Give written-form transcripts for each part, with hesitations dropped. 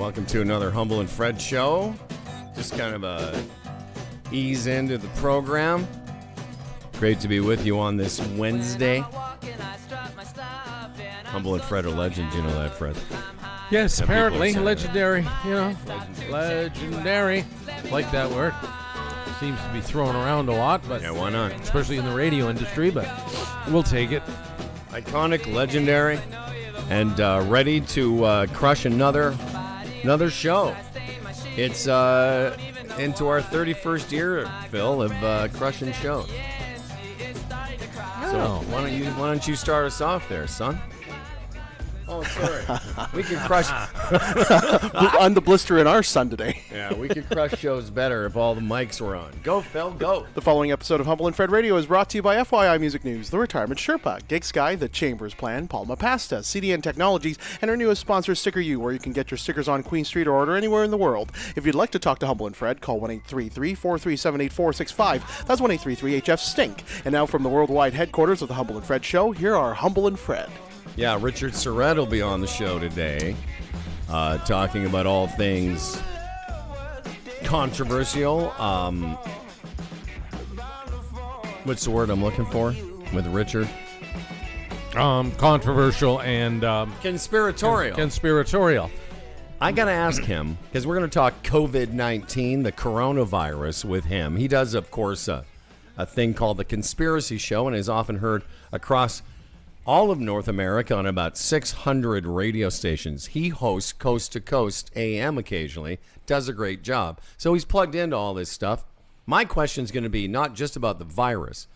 Welcome to another Humble and Fred show. Just kind of a ease into the program. Great to be with you on this Wednesday. Humble and Fred are legends, you know that, Fred. Yes, apparently. Legendary, legendary. Like that word. Seems to be thrown around a lot, but yeah, why not? Especially in the radio industry, but we'll take it. Iconic, legendary, and ready to crush another show. It's into our 31st year, Phil, of crushing shows. So why don't you start us off there, son? Oh, sorry. We can crush. I'm the blister in our sun today. Yeah, we could crush shows better if all the mics were on. Go, Phil, go. The following episode of Humble and Fred Radio is brought to you by FYI Music News, The Retirement Sherpa, Gig Sky, The Chambers Plan, Palma Pasta, CDN Technologies, and our newest sponsor, Sticker U, where you can get your stickers on Queen Street or order anywhere in the world. If you'd like to talk to Humble and Fred, call 1-833-437-8465. That's 1-833-HF-STINK. And now from the worldwide headquarters of the Humble and Fred Show, here are Humble and Fred. Yeah, Richard Surrett will be on the show today, talking about all things controversial. What's the word I'm looking for with Richard? Controversial and conspiratorial. Conspiratorial. I got to ask him, because we're going to talk COVID-19, the coronavirus, with him. He does, of course, a thing called The Conspiracy Show and is often heard across all of North America on about 600 radio stations. He hosts Coast to Coast AM occasionally, does a great job. So he's plugged into all this stuff. My question is going to be not just about the virus,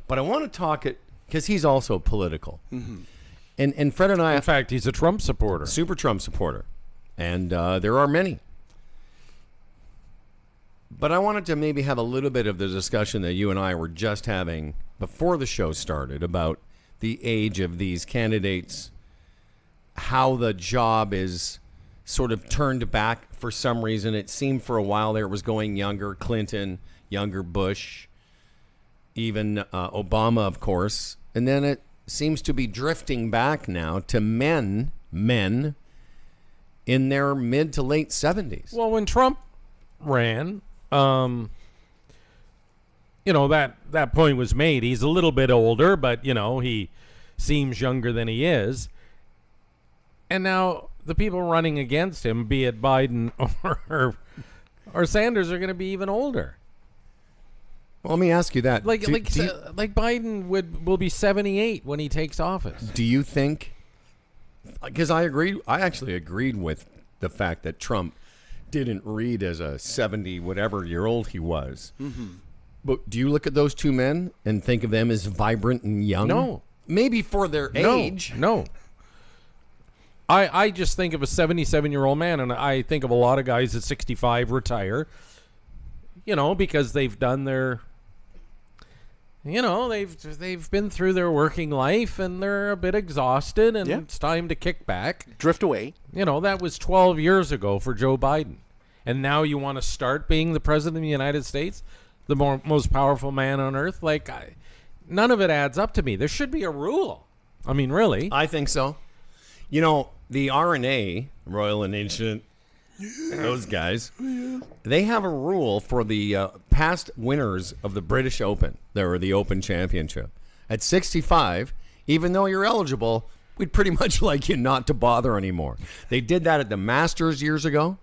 but I want to talk it because he's also political. Mm-hmm. And Fred and I... In fact, he's a Trump supporter. Super Trump supporter. And there are many. But I wanted to maybe have a little bit of the discussion that you and I were just having before the show started about the age of these candidates, how the job is sort of turned back for some reason. It seemed for a while there it was going younger, Clinton, younger Bush, even Obama, of course. And then it seems to be drifting back now to men in their mid to late 70s. Well, when Trump ran, that point was made. He's a little bit older, but, he seems younger than he is. And now the people running against him, be it Biden or Sanders, are going to be even older. Well, let me ask you that. Like Biden will be 78 when he takes office. Do you think... Because I actually agreed with the fact that Trump didn't read as a 70-whatever-year-old he was. Mm-hmm. But do you look at those two men and think of them as vibrant and young? No. Maybe for their age. No. I just think of a 77-year-old man, and I think of a lot of guys at 65 retire, because they've done their... they've been through their working life, and they're a bit exhausted, and It's time to kick back. Drift away. That was 12 years ago for Joe Biden. And now you want to start being the president of the United States? The most powerful man on earth? None of it adds up to me. There should be a rule. I mean, really. I think so. The RNA, Royal and Ancient, those guys, they have a rule for the past winners of the British Open, or the Open Championship. At 65, even though you're eligible, we'd pretty much like you not to bother anymore. They did that at the Masters years ago.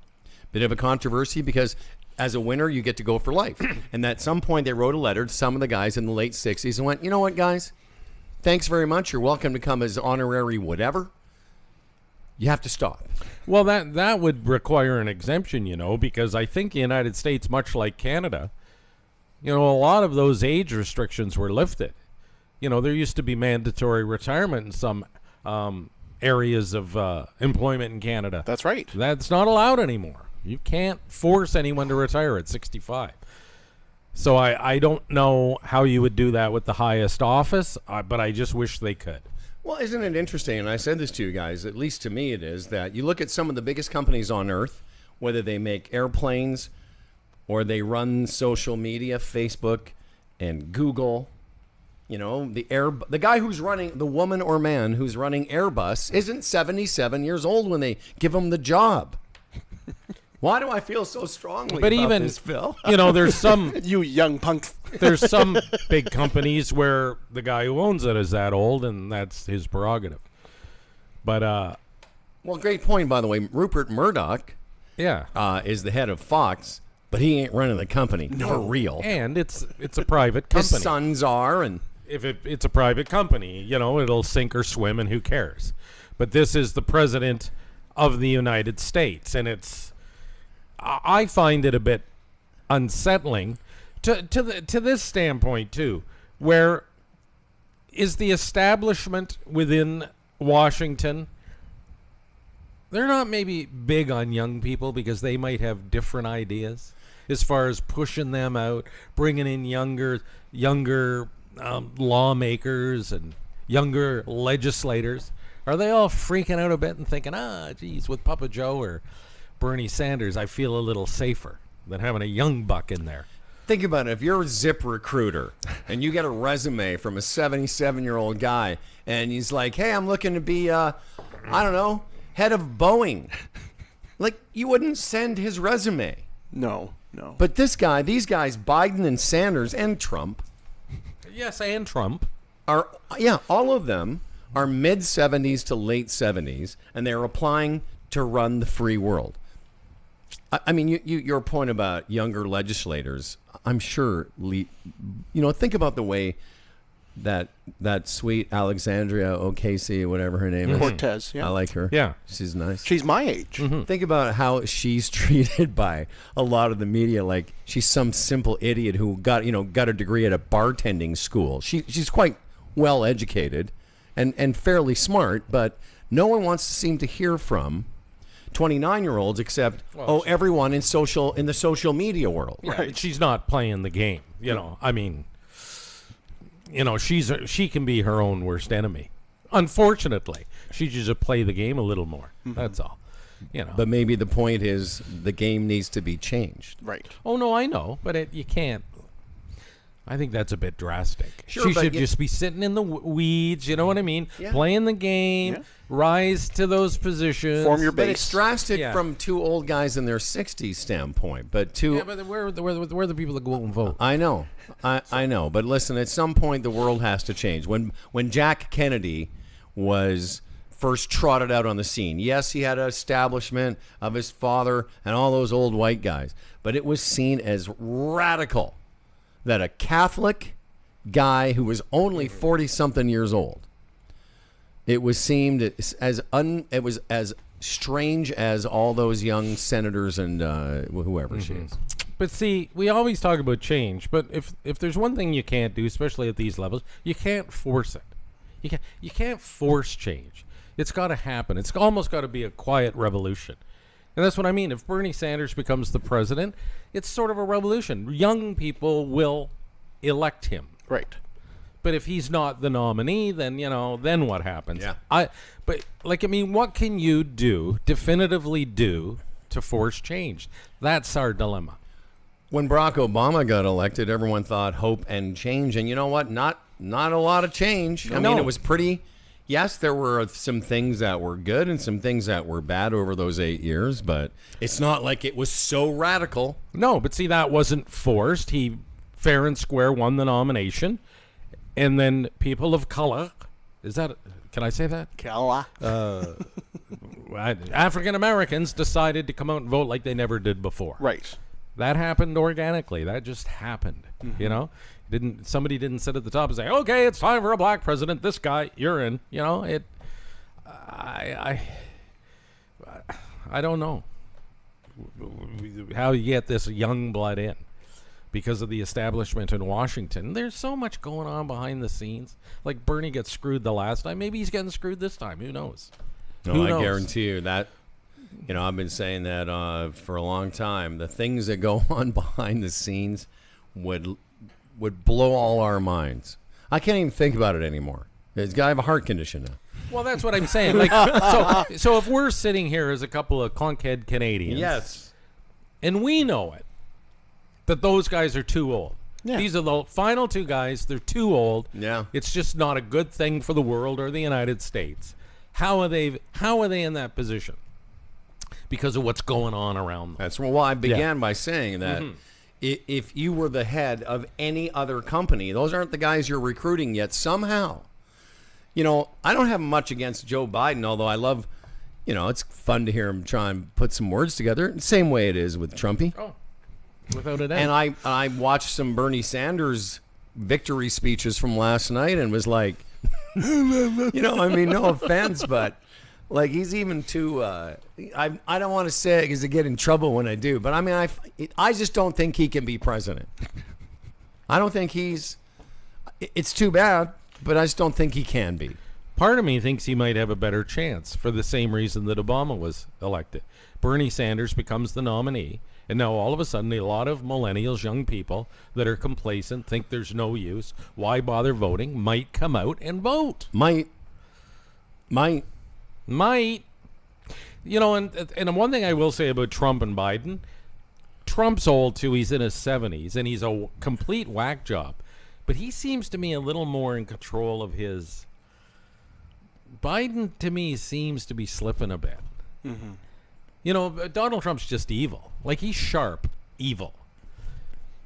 Bit of a controversy because as a winner, you get to go for life. And at some point, they wrote a letter to some of the guys in the late 60s and went, you know what, guys? Thanks very much. You're welcome to come as honorary whatever. You have to stop. Well, that would require an exemption, because I think the United States, much like Canada, a lot of those age restrictions were lifted. There used to be mandatory retirement in some areas of employment in Canada. That's right. That's not allowed anymore. You can't force anyone to retire at 65. So I don't know how you would do that with the highest office, but I just wish they could. Well, isn't it interesting, and I said this to you guys, at least to me it is, that you look at some of the biggest companies on earth, whether they make airplanes or they run social media, Facebook and Google, the guy who's running, the woman or man who's running Airbus isn't 77 years old when they give him the job. Why do I feel so strongly But about even, this, Phil? there's some You young punks. there's some big companies where the guy who owns it is that old, and that's his prerogative. But Well, great point, by the way. Rupert Murdoch yeah, is the head of Fox, but he ain't running the company for real. and it's a private His company. sons are, and If it's a private company, it'll sink or swim, and who cares? But this is the president of the United States, and I find it a bit unsettling to this standpoint too, where is the establishment within Washington? They're not maybe big on young people because they might have different ideas as far as pushing them out, bringing in younger lawmakers and younger legislators. Are they all freaking out a bit and thinking, geez, with Papa Joe or Bernie Sanders, I feel a little safer than having a young buck in there? think about it. If you're a Zip recruiter and you get a resume from a 77-year-old guy and he's like, hey, I'm looking to be, I don't know, head of Boeing. Like, you wouldn't send his resume. No. But these guys, Biden and Sanders and Trump, Yes, and Trump. are, all of them are mid-70s to late 70s, and they're applying to run the free world. I mean, your point about younger legislators, I'm sure, think about the way that sweet Alexandria Ocasio, whatever her name is. Cortez, yeah. I like her. Yeah. She's nice. She's my age. Think about how she's treated by a lot of the media. Like she's some simple idiot who got a degree at a bartending school. She's quite well educated and fairly smart, but no one wants to seem to hear from 29-year-olds except everyone in the social media world. Yeah, right. She's not playing the game. I mean, she can be her own worst enemy. Unfortunately, she should just play the game a little more. That's all. But maybe the point is the game needs to be changed. Right. Oh no, I know, but you can't. I think that's a bit drastic. Sure, she but should just be sitting in the weeds. You know what I mean? Yeah. Playing the game, rise to those positions. Form your But base. it's drastic Yeah. from two old guys in their 60s standpoint. But Yeah, but where are the people that go out and vote? I know. I know. But listen, at some point the world has to change. When Jack Kennedy was first trotted out on the scene, yes, he had an establishment of his father and all those old white guys, but it was seen as radical that a Catholic guy who was only 40-something years old, it was seemed it was as strange as all those young senators and whoever she is. But see, we always talk about change, but if there's one thing you can't do, especially at these levels, you can't force it. You can't force change. It's got to happen. It's almost got to be a quiet revolution. And that's what I mean. If Bernie Sanders becomes the president, it's sort of a revolution. Young people will elect him. Right. But if he's not the nominee, then then what happens? Yeah. What can you definitively do to force change? That's our dilemma. When Barack Obama got elected, everyone thought hope and change, and you know what? Not a lot of change. I mean, it was pretty. Yes, there were some things that were good and some things that were bad over those 8 years, but it's not like it was so radical. No, but see, that wasn't forced. He fair and square won the nomination, and then people of color, can I say that? Kala. African Americans decided to come out and vote like they never did before. Right. That happened organically. That just happened. Somebody didn't sit at the top and say, "Okay, it's time for a black president. This guy, you're in." I don't know how you get this young blood in because of the establishment in Washington. There's so much going on behind the scenes. Like Bernie gets screwed the last time. Maybe he's getting screwed this time. Who knows? No, I guarantee you that. I've been saying that for a long time. The things that go on behind the scenes would blow all our minds. I can't even think about it anymore. This guy have a heart condition now. Well, that's what I'm saying. So if we're sitting here as a couple of clunkhead Canadians, Yes. and we know it, that those guys are too old. Yeah. These are the final two guys. They're too old. Yeah. It's just not a good thing for the world or the United States. How are they in that position? because of what's going on around them. That's why I began by saying that if you were the head of any other company, those aren't the guys you're recruiting yet. Somehow, I don't have much against Joe Biden, although I love, it's fun to hear him try and put some words together. Same way it is with Trumpy. Oh, without a doubt. And I watched some Bernie Sanders victory speeches from last night and was like, no offense, but like he's even too. I don't want to say it because I get in trouble when I do, but I mean, I just don't think he can be president. I don't think he's. It's too bad, but I just don't think he can be. Part of me thinks he might have a better chance for the same reason that Obama was elected. Bernie Sanders becomes the nominee, and now all of a sudden a lot of millennials, young people that are complacent, think there's no use, why bother voting, might come out and vote. Might. And one thing I will say about Trump and Biden, Trump's old too, he's in his 70s, and he's a complete whack job. But he seems to me a little more in control of his... Biden, to me, seems to be slipping a bit. Donald Trump's just evil. Like, he's sharp evil.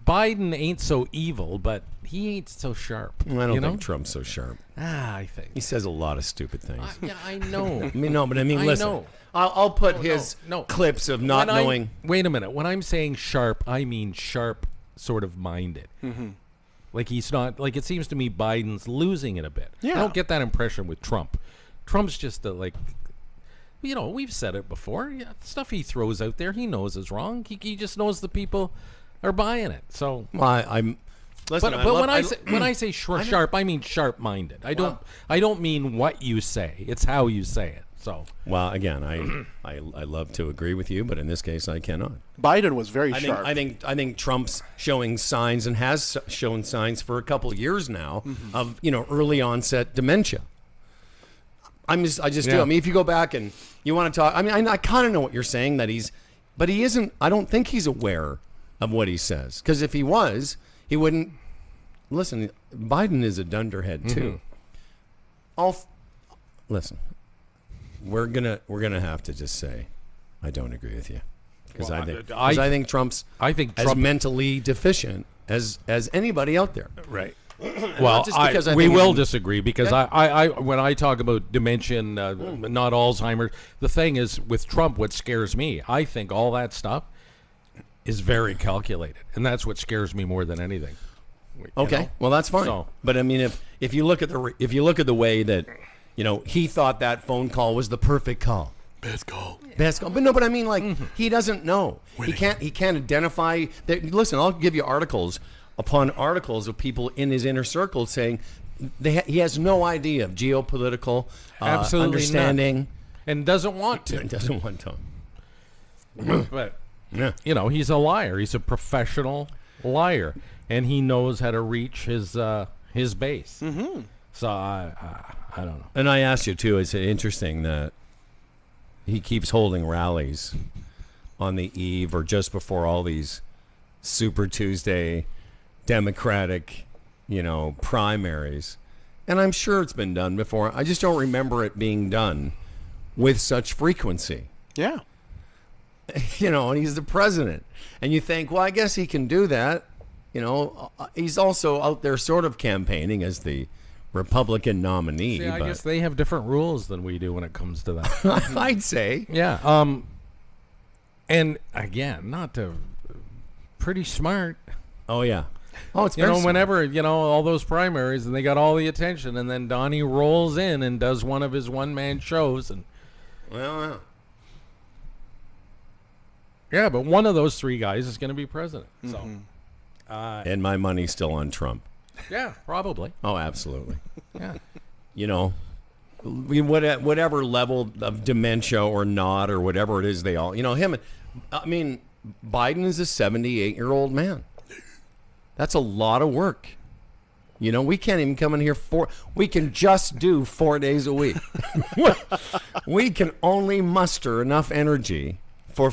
Biden ain't so evil, but he ain't so sharp. I don't think Trump's so sharp. I think. He says a lot of stupid things. I know. Listen. I'll put his clips of not knowing. Wait a minute. When I'm saying sharp, I mean sharp sort of minded. Like he's not, like it seems to me Biden's losing it a bit. I don't get that impression with Trump. Trump's just we've said it before. Yeah, stuff he throws out there, he knows is wrong. He just knows the people are buying it. So I'm. Listen, but when I say sharp, I mean sharp-minded. I don't mean what you say. It's how you say it. So. Well, again, I love to agree with you, but in this case, I cannot. Biden was very sharp. I think Trump's showing signs and has shown signs for a couple of years now of early onset dementia. I just do. I mean, if you go back and you want to talk, I mean, I kind of know what you're saying but he isn't. I don't think he's aware of what he says, because if he was, he wouldn't. Listen, Biden is a dunderhead too. Listen. We're gonna have to just say, I don't agree with you, because I think Trump's as mentally deficient as anybody out there. Right. Well, we will disagree because I when I talk about dementia, not Alzheimer's, the thing is with Trump, what scares me, I think all that stuff is very calculated, and that's what scares me more than anything. Okay, well that's fine. So, but I mean, if you look at the way that. He thought that phone call was the perfect call. Best call. But no, but I mean, he doesn't know. Winning. He can't identify. Listen, I'll give you articles upon articles of people in his inner circle saying he has no idea of geopolitical understanding. Not. And doesn't want to. Doesn't want to. But, he's a liar. He's a professional liar. And he knows how to reach his base. So I don't know. And I asked you, too, it's interesting that he keeps holding rallies on the eve or just before all these Super Tuesday Democratic, primaries. And I'm sure it's been done before. I just don't remember it being done with such frequency. Yeah. And he's the president. And you think, well, I guess he can do that. He's also out there sort of campaigning as the Republican nominee. I guess they have different rules than we do when it comes to that. I'd say. Yeah. And again, pretty smart. Oh yeah. Oh, it's very smart. Whenever all those primaries and they got all the attention, and then Donnie rolls in and does one of his one-man shows, and yeah, but one of those three guys is going to be president. So, and my money's still on Trump. Yeah, probably. Oh, absolutely. Yeah. Whatever level of dementia or not or whatever it is, they all, him. I mean, Biden is a 78-year-old man. That's a lot of work. We can't even come in here we can just do 4 days a week. We can only muster enough energy for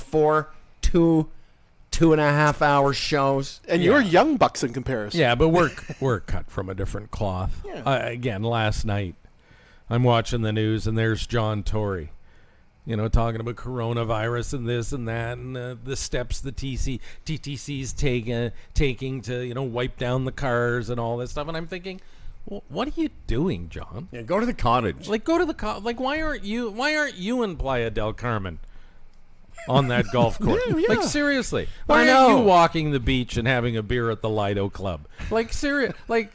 2.5 hour shows. And you're young bucks in comparison. Yeah, but we're cut from a different cloth. Yeah. Again, last night I'm watching the news and there's John Tory talking about coronavirus and this and that, and the steps the TTC's taking to, wipe down the cars and all this stuff. And I'm thinking, well, what are you doing, John? Yeah, go to the cottage. Like, go to the like, why aren't you in Playa del Carmen on that golf course? Yeah. Like, seriously, why aren't you walking the beach and having a beer at the Lido Club? Like,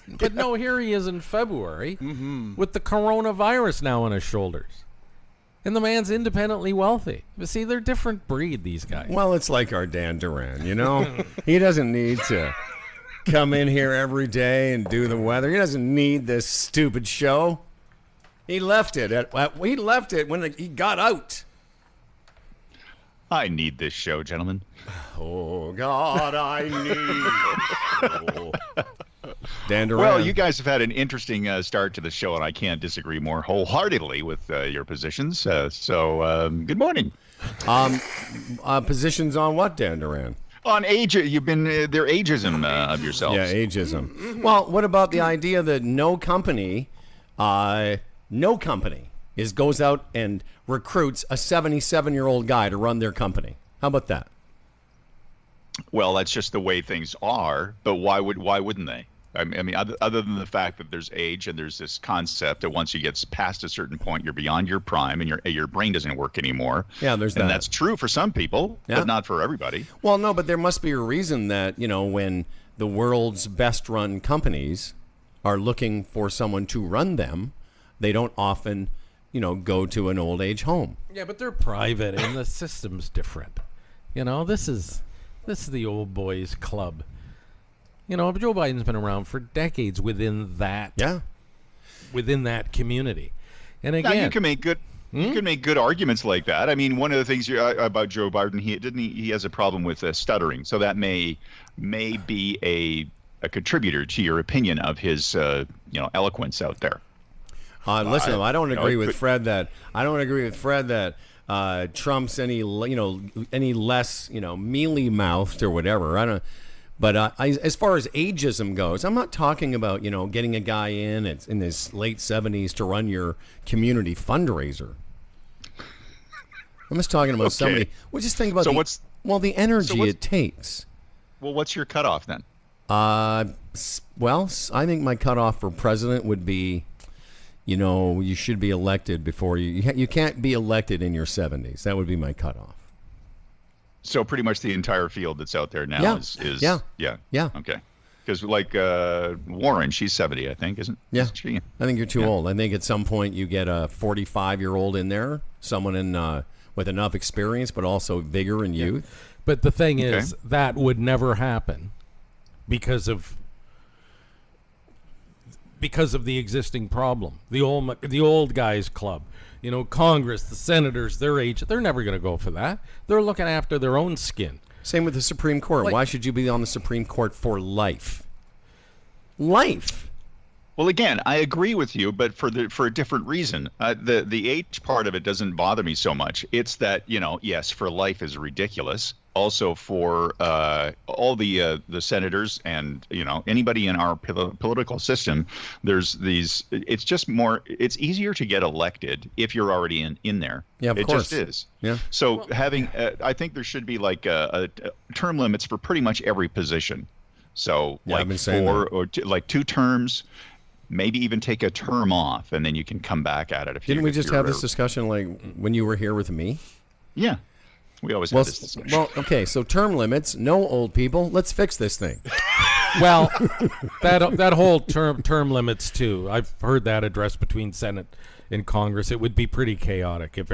but no, here he is in February with the coronavirus now on his shoulders. And the man's independently wealthy. But see, they're different breed, these guys. Well, it's like our Dan Duran, He doesn't need to come in here every day and do the weather. He doesn't need this stupid show. He left it. He left it when he got out. I need this show, gentlemen. Oh, God, I need you. Dan Duran. Well, you guys have had an interesting start to the show, and I can't disagree more wholeheartedly with your positions. So, good morning. Positions on what, Dan Duran? On age, you've been their ageism of yourselves. Yeah, ageism. Well, what about the idea that no company goes out and recruits a 77-year-old guy to run their company? How about that? Well, that's just the way things are. But why wouldn't they? I mean, other than the fact that there's age and there's this concept that once you get past a certain point, you're beyond your prime and your brain doesn't work anymore. Yeah, there's that. And that's true for some people, but not for everybody. Well, no, but there must be a reason that, when the world's best-run companies are looking for someone to run them, they don't often, go to an old age home. Yeah, but they're private and the system's different. This is the old boys club. Joe Biden's been around for decades within that community. And again, now, you can make good arguments like that. I mean, one of the things about Joe Biden, he has a problem with stuttering, so that may be a contributor to your opinion of his eloquence out there. Listen, I don't agree with Fred that Trump's any less mealy mouthed or whatever. I don't. But as far as ageism goes, I'm not talking about, getting a guy in his late 70s to run your community fundraiser. I'm just talking about somebody. Well, just think about the energy it takes. Well, what's your cutoff then? Well, I think my cutoff for president would be, you should be elected before you can't be elected in your 70s. That would be my cutoff. So pretty much the entire field that's out there now is okay. Because like Warren, she's 70, I think, isn't she? I think you're too old. I think at some point you get a 45-year-old in there, someone with enough experience but also vigor and youth. But the thing is, that would never happen because of the existing problem. The old guys club. Congress, the senators, their age, they're never going to go for that. They're looking after their own skin. Same with the Supreme Court. Why should you be on the Supreme Court for life? Life. Well, again, I agree with you, but for a different reason. The age part of it doesn't bother me so much. It's that, yes, for life is ridiculous. Also for all the senators and anybody in our political system, there's these. It's just more. It's easier to get elected if you're already in there. Yeah, of course. It just is. Yeah. So I think there should be like a term limits for pretty much every position. So like 4 or like 2 terms. Maybe even take a term off, and then you can come back at it. Didn't we just have this discussion like when you were here with me? Yeah. We always have this discussion. Well, okay, so term limits, no old people. Let's fix this thing. Well, that whole term limits too. I've heard that addressed between Senate and Congress. It would be pretty chaotic if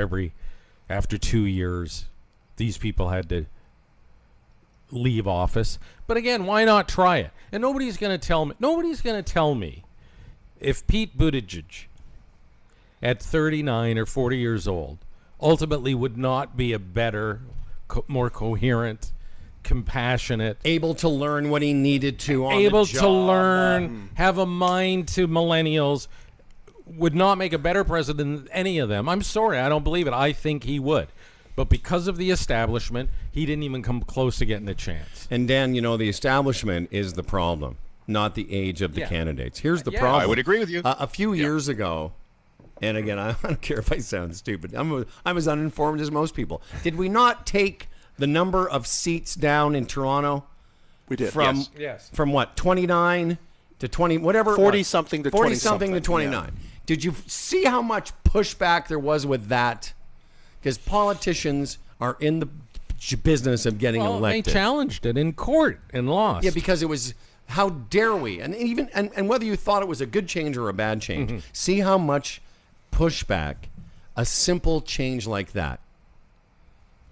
after 2 years, these people had to leave office. But again, why not try it? And nobody's going to tell me if Pete Buttigieg at 39 or 40 years old ultimately would not be a better, more coherent, compassionate, able to learn what he needed to on able the job. to learn, have a mind to millennials, would not make a better president than any of them. I'm sorry, I don't believe it. I think he would. But because of the establishment, he didn't even come close to getting a chance. And Dan, the establishment is the problem, not the age of the candidates. Here's the problem. I would agree with you. A few years ago, And again, I don't care if I sound stupid. I'm as uninformed as most people. Did we not take the number of seats down in Toronto? We did. From Yes. from what, 29 to 20, whatever. 40 something to 40 20 something to something, 29. Did you see how much pushback there was with that? Because politicians are in the business of getting elected. They challenged it in court and lost. Yeah, because it was, how dare we? And even and whether you thought it was a good change or a bad change, see how much pushback a simple change like that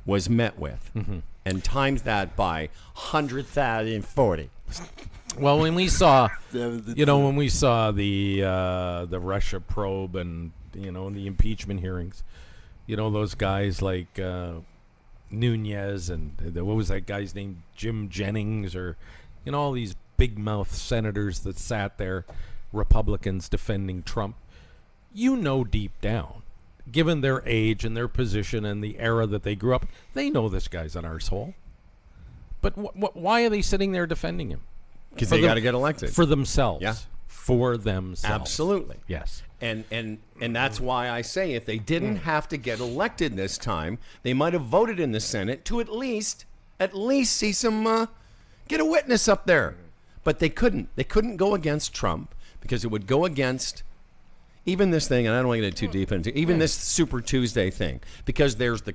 was met with, and times that by 140. Well, when we saw, when we saw the Russia probe and the impeachment hearings, those guys like Nunez and what was that guy's name, Jim Jennings, or all these big mouth senators that sat there, Republicans defending Trump. Deep down, given their age and their position and the era that they grew up, they know this guy's an arsehole. But why are they sitting there defending him? Because they got to get elected. For themselves. Yeah. For themselves. Absolutely. Yes. And that's why I say if they didn't have to get elected this time, they might have voted in the Senate to at least see some, get a witness up there. But they couldn't. They couldn't go against Trump because it would go against even this thing, and I don't want to get too deep into even this Super Tuesday thing, because there's the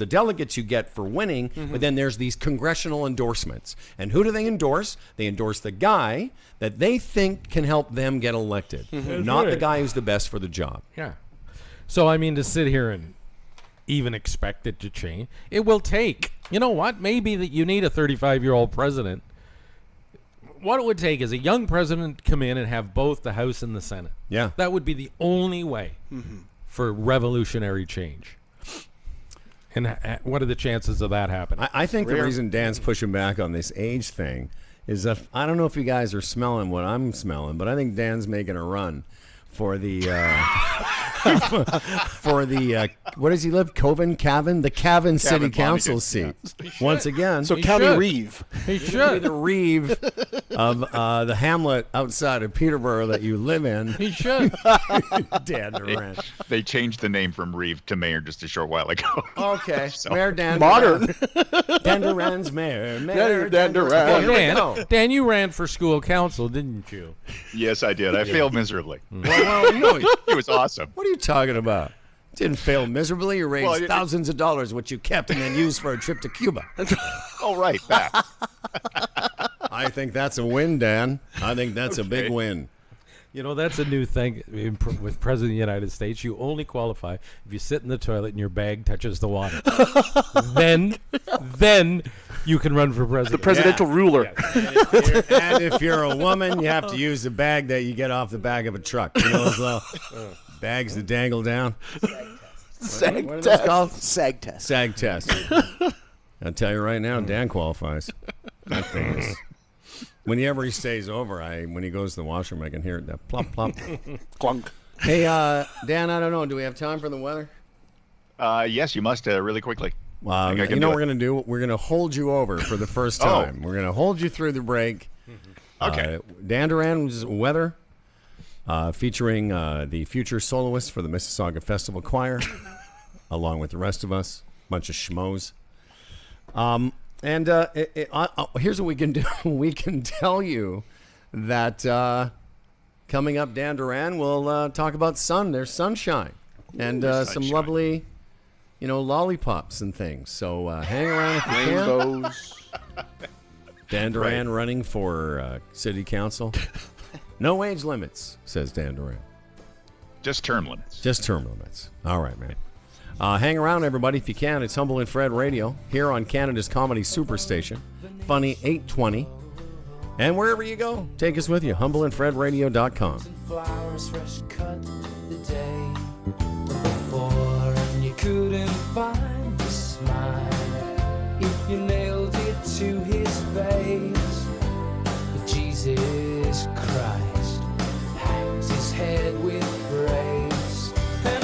delegates you get for winning, but then there's these congressional endorsements. And who do they endorse? They endorse the guy that they think can help them get elected, not the guy who's the best for the job. Yeah. So, to sit here and even expect it to change, it will take, maybe that you need a 35-year-old president. What it would take is a young president come in and have both the House and the Senate. Yeah. That would be the only way for revolutionary change. And what are the chances of that happening? I think the reason Dan's pushing back on this age thing is I don't know if you guys are smelling what I'm smelling, but I think Dan's making a run for the what does he live? Cavan, the Cavan City Council seat. Once again, So He County should. Reeve. He be should. the Reeve of the hamlet outside of Peterborough that you live in. He should. Dan Durant. They changed the name from Reeve to Mayor just a short while ago. Okay, So- Mayor Dan Modern. Durant. Dan Durant's mayor. Mayor Dan Durant. Okay, here we go. Dan, you ran for school council, didn't you? Yes, I did. I failed miserably. Well, no, It was awesome. what are you talking about? Didn't fail miserably. You raised Well, thousands of dollars, which you kept and then used for a trip to Cuba. Oh, right. That. I think that's a win, Dan. I think that's a big win. That's a new thing with President of the United States. You only qualify if you sit in the toilet and your bag touches the water. then you can run for president. The presidential ruler. And if you're a woman, you have to use the bag that you get off the back of a truck. Those little bags that dangle down. Sag What are those test. called? Sag test. Sag test. I'll tell you right now, Dan qualifies. That thing is. Whenever he stays over, when he goes to the washroom, I can hear it. That plop, plop. Clunk. Hey, Dan, I don't know. Do we have time for the weather? Yes, you must really quickly. Well, think I can you know do what we're going to do? We're going to hold you over for the first time. We're going to hold you through the break. Okay. Dan Duran's weather, featuring the future soloist for the Mississauga Festival Choir, along with the rest of us, bunch of schmoes. Here's what we can do. We can tell you that coming up, Dan Duran will talk about sun. There's sunshine and some sunshine. lovely, lollipops and things. So hang around if you can. Rainbows. Dan Duran running for city council. No age limits, says Dan Duran. Just term limits. Just term limits. All right, man. Hang around, everybody, if you can. It's Humble and Fred Radio here on Canada's Comedy Superstation, Funny 820. And wherever you go, take us with you. HumbleandFredRadio.com. Flowers fresh cut the day before, and you couldn't find the smile if you nailed it to his face. But Jesus Christ hangs his head with grace. And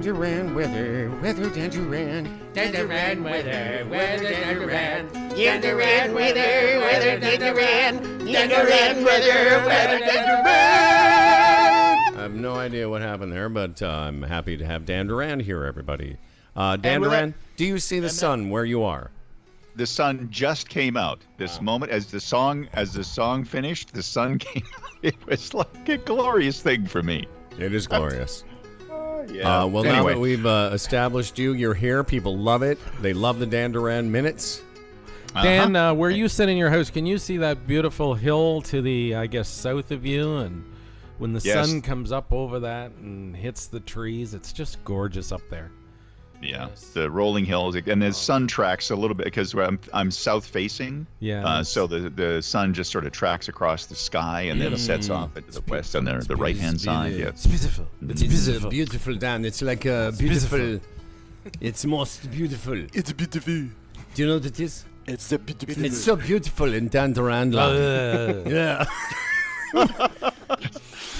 Danduran weather, Danduran. Danduran weather, Danduran. Danduran weather, Danduran. Danduran weather, Danduran. I have no idea what happened there, but I'm happy to have Dan Duran here, everybody. Dan Duran, do you see the sun where you are? The sun just came out this moment as the song finished. The sun came. It was like a glorious thing for me. It is glorious. Yeah. Well, anyway. now that we've established you're here. People love it. They love the Dan Duran minutes. Dan, where you sit in your house, can you see that beautiful hill to the, I guess, south of you? And when the Yes. sun comes up over that and hits the trees, it's just gorgeous up there. Yeah, Yes. the rolling hills, and the sun tracks a little bit because I'm south facing. Yeah. So the sun just sort of tracks across the sky and then sets off into the west on the right hand side. Yeah. It's beautiful. It's beautiful. Beautiful, Dan. It's like a beautiful. It's most beautiful. It's beautiful. Do you know what it is? It's a beautiful. It's so beautiful in Dan Duran. Yeah.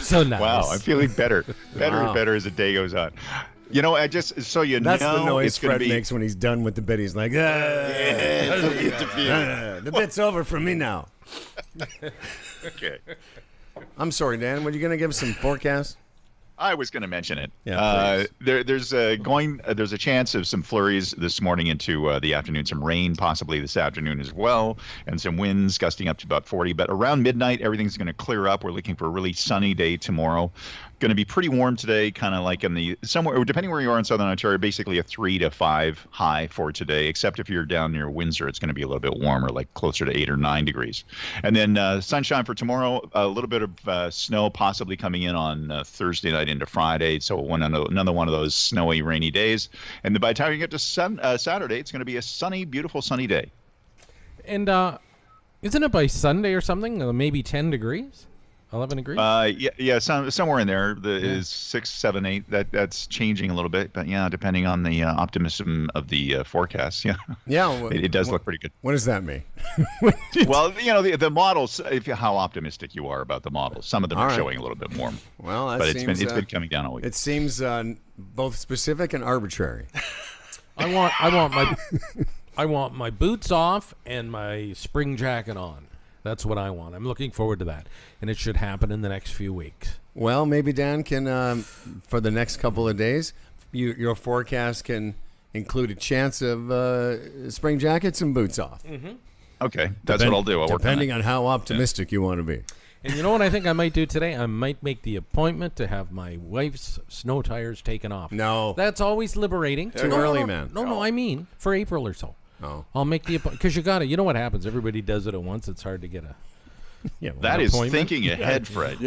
So nice. Wow, I'm feeling better and better as the day goes on. You know, I just so you That's know, the noise it's going to Fred be. makes when he's done with the bit. He's like, the bit's over for me now. Okay. I'm sorry, Dan. Were you going to give us some forecast? I was going to mention it. Yeah, there's a chance of some flurries this morning into the afternoon, some rain possibly this afternoon as well, and some winds gusting up to about 40. But around midnight, everything's going to clear up. We're looking for a really sunny day tomorrow. Going to be pretty warm today, kind of like in the somewhere, depending where you are in Southern Ontario, basically a 3 to 5 high for today. Except if you're down near Windsor, it's going to be a little bit warmer, like closer to 8 or 9 degrees. And then sunshine for tomorrow. A little bit of snow possibly coming in on Thursday night into Friday. So another one of those snowy, rainy days. And by the time you get to Saturday, it's going to be a sunny, beautiful, sunny day. And isn't it by Sunday or something? Maybe 10 degrees? 11 degrees? Somewhere in there is 6, 7, 8. That's changing a little bit, but yeah, depending on the optimism of the forecast, yeah, Yeah. it does look pretty good. What does that mean? Well, you know, the models, how optimistic you are about the models. Some of them All are right. showing a little bit more, Well, that but it's seems, been coming down all week. It seems both specific and arbitrary. I want my boots off and my spring jacket on. That's what I want. I'm looking forward to that, and it should happen in the next few weeks. Well, maybe Dan can, for the next couple of days, your forecast can include a chance of spring jackets and boots off. Mm-hmm. Okay, that's what I'll do. I'll work Depending on on how optimistic you want to be. And you know what I think I might do today? I might make the appointment to have my wife's snow tires taken off. No. That's always liberating. Too early, man. No, I mean for April or so. Oh. I'll make the appointment because you got to. You know what happens? Everybody does it at once. It's hard to get a. Yeah, That is appointment. thinking ahead, Fred.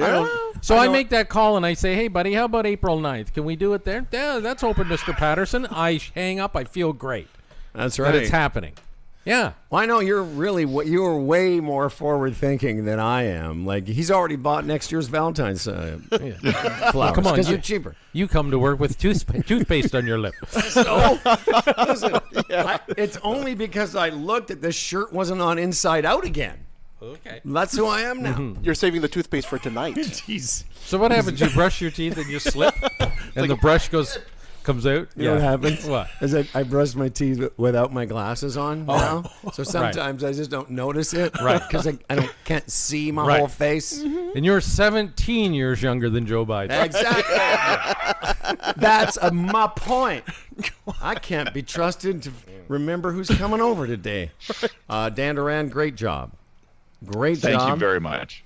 So I make that call and I say, "Hey, buddy, how about April 9th? Can we do it there?" Yeah, that's open, Mr. Patterson. I hang up. I feel great That's right. that it's happening. Yeah. Well, I know you're way more forward thinking than I am. Like he's already bought next year's Valentine's flowers. Come on, because you- they're cheaper. You come to work with toothpaste on your lip. Listen, it's only because I looked at this shirt wasn't on Inside Out again. Okay. That's who I am now. You're saving the toothpaste for tonight. Jeez. So what happens? You brush your teeth and you slip, and the brush comes out. You know what happens? What? Is I brush my teeth without my glasses on now. So sometimes I just don't notice it. Right. Because can't see my Right. whole face. And you're 17 years younger than Joe Biden. Exactly. That's my point. I can't be trusted to remember who's coming over today. Dan Duran, great job. Great job. Thank you very much.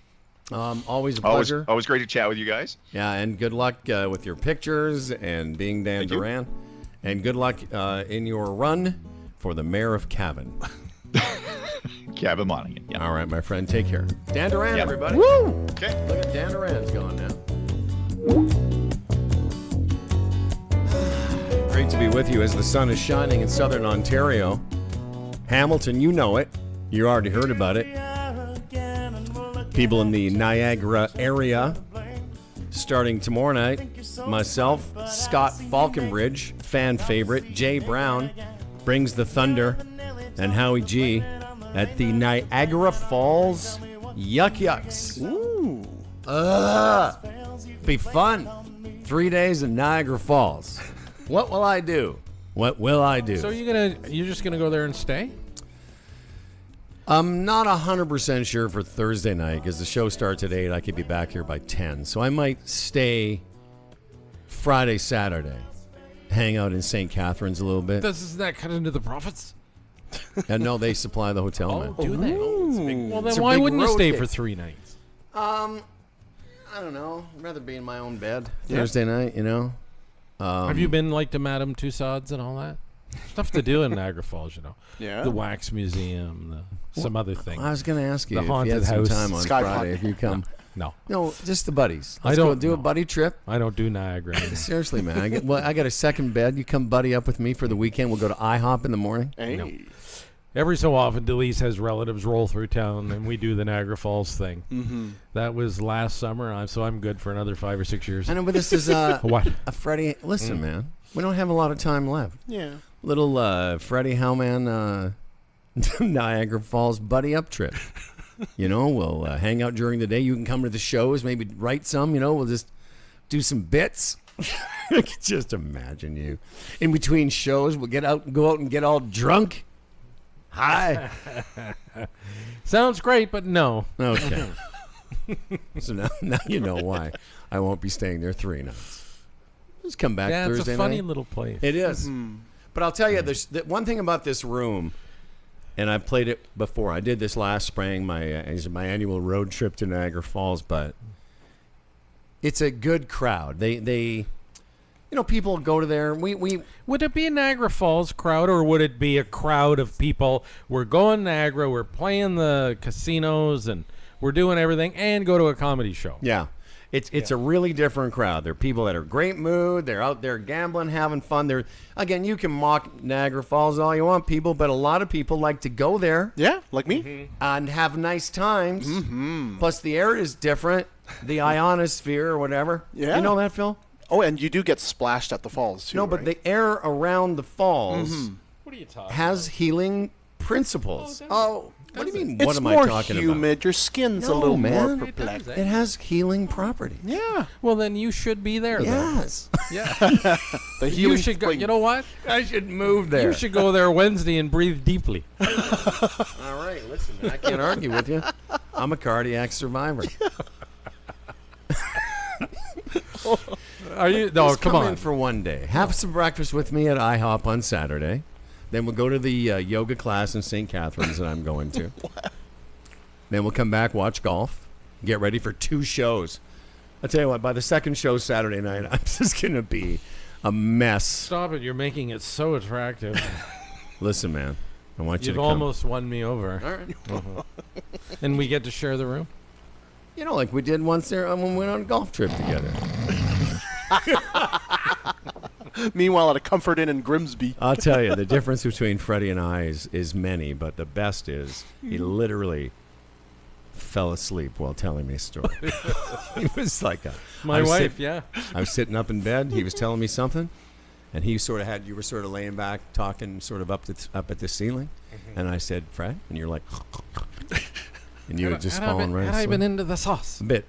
Always a pleasure. Always great to chat with you guys. Yeah, and good luck with your pictures and being Dan Thank you. Duran. And good luck in your run for the mayor of Cavan. Kevin Monaghan. Yeah. All right, my friend. Take care. Dan Duran, Yeah. everybody. Woo! Okay. Look at Dan Duran's gone now. Great to be with you as the sun is shining in southern Ontario. Hamilton, you know it. You already heard about it. People in the Niagara area. Starting tomorrow night, myself, Scott Falconbridge, fan favorite, Jay Brown, brings the thunder, and Howie G at the Niagara Falls Yuck Yucks. Ooh. Be fun. 3 days in Niagara Falls. What will I do? What will I do? So you're just gonna go there and stay? I'm not 100% sure for Thursday night because the show starts at 8. I could be back here by 10. So I might stay Friday, Saturday. Hang out in St. Catharines a little bit. Doesn't that cut into the profits? And no, they supply the hotel, man. Do they? Well, It's then a why big wouldn't you road stay day. for 3 nights? I don't know. I'd rather be in my own bed Thursday night, you know. Have you been like to Madame Tussauds and all that? Stuff to do in Niagara Falls, you know. Yeah. The Wax Museum, some other things. I was going to ask you The if you haunted had some house. time on Sky Friday, Pond. if you come. No, No, just the buddies. I Let's go don't do a know. buddy trip. I don't do Niagara. Seriously, man. I got a second bed. You come buddy up with me for the weekend. We'll go to IHOP in the morning. Hey. No. Every so often, Delise has relatives roll through town, and we do the Niagara Falls thing. Mm-hmm. That was last summer, so I'm good for another 5 or 6 years. I know, but this is What? a Freddie. Listen, man. We don't have a lot of time left. Yeah. Little Freddie Hellman Niagara Falls buddy up trip. You know, we'll hang out during the day. You can come to the shows, maybe write some. You know, we'll just do some bits. I can just imagine you. In between shows, we'll go out and get all drunk. Hi. Sounds great, but no. Okay. So now you know why I won't be staying there 3 nights. Just come back Yeah, Thursday it's a funny night. little place. It is. But I'll tell you, the one thing about this room, and I've played it before. I did this last spring, my annual road trip to Niagara Falls, but it's a good crowd. They people go to there. We Would it be a Niagara Falls crowd, or would it be a crowd of people? We're going to Niagara, we're playing the casinos, and we're doing everything, and go to a comedy show. Yeah. It's a really different crowd. They're people that are great mood. They're out there gambling, having fun. Again, you can mock Niagara Falls all you want, people, but a lot of people like to go there Yeah, like me. and have nice times. Plus, the air is different. The ionosphere or whatever. Yeah. You know that, Phil? Oh, and you do get splashed at the falls, too, No, but right? the air around the falls What are you talking has healing principles. Oh, what do you mean? It's What am more I talking humid. Your skin's a No, little man. more It perplexed. about? It has healing properties. Yeah. Well, then you should be there. Yes. Yeah. The You healing should go. springs. You know what? I should move there. You should go there Wednesday and breathe deeply. All right, listen, man, I can't argue with you. I'm a cardiac survivor. Are you? No, Just come on. in for one day. Have some breakfast with me at IHOP on Saturday. Then we'll go to the yoga class in St. Catharines that I'm going to. Then we'll come back, watch golf, get ready for 2 shows. I'll tell you what, by the second show Saturday night, I'm just going to be a mess. Stop it! You're making it so attractive. Listen, man, I want you You've to come. almost won me over. All right. And we get to share the room. You know, like we did once there when we went on a golf trip together. Meanwhile, at a Comfort Inn in Grimsby. I'll tell you, the difference between Freddie and I is many, but the best is he literally fell asleep while telling me a story. He was like My wife, yeah. I was sitting up in bed. He was telling me something, and you were sort of laying back, talking sort of up at the ceiling, and I said, "Fred," and you're like, and you had just fallen right Had I asleep. been into the sauce? A bit.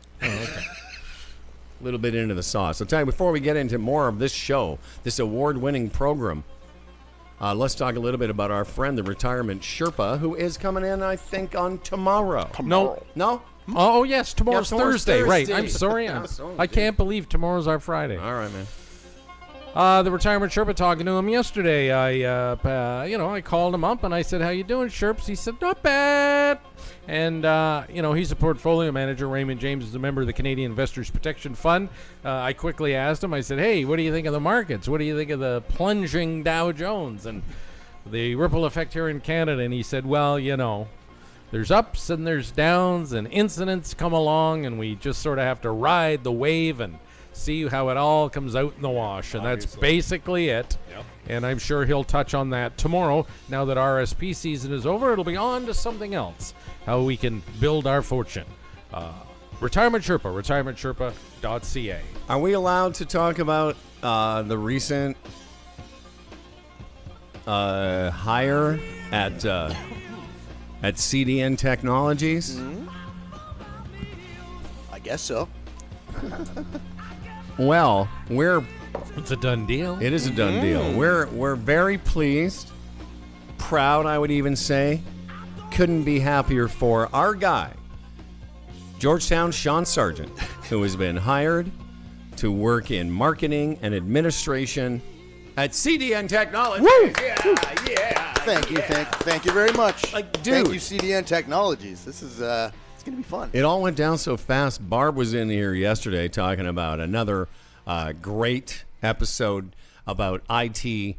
A little bit into the sauce. I'll tell you, before we get into more of this show, this award-winning program, let's talk a little bit about our friend, the retirement Sherpa, who is coming in, I think, on tomorrow. No. No? Oh, yes, tomorrow's Yeah, tomorrow's Thursday. Right. Thursday. I'm sorry. Yeah, so I can't believe tomorrow's our Friday. All right, man. The retirement Sherpa, talking to him yesterday. I called him up and I said, "How you doing, Sherps?" He said, "Not bad." And he's a portfolio manager. Raymond James is a member of the Canadian Investors Protection Fund. I quickly asked him. I said, "Hey, what do you think of the markets? What do you think of the plunging Dow Jones and the ripple effect here in Canada?" And he said, "Well, there's ups and there's downs, and incidents come along, and we just sort of have to ride the wave and see how it all comes out in the wash." And that's basically it. Yep. And I'm sure he'll touch on that tomorrow. Now that RSP season is over, it'll be on to something else, how we can build our fortune. Retirement Sherpa, retirementsherpa.ca. Are we allowed to talk about the recent hire at CDN Technologies? I guess so. Well, we're It's a done deal. It is a done deal. We're very pleased, proud, I would even say. Couldn't be happier for our guy, Georgetown Sean Sargent, who has been hired to work in marketing and administration at CDN Technology. Woo! Yeah. Thank you very much. Like, Thank dude. you, CDN Technologies. This is it's gonna be fun. It all went down so fast. Barb was in here yesterday talking about another great episode about IT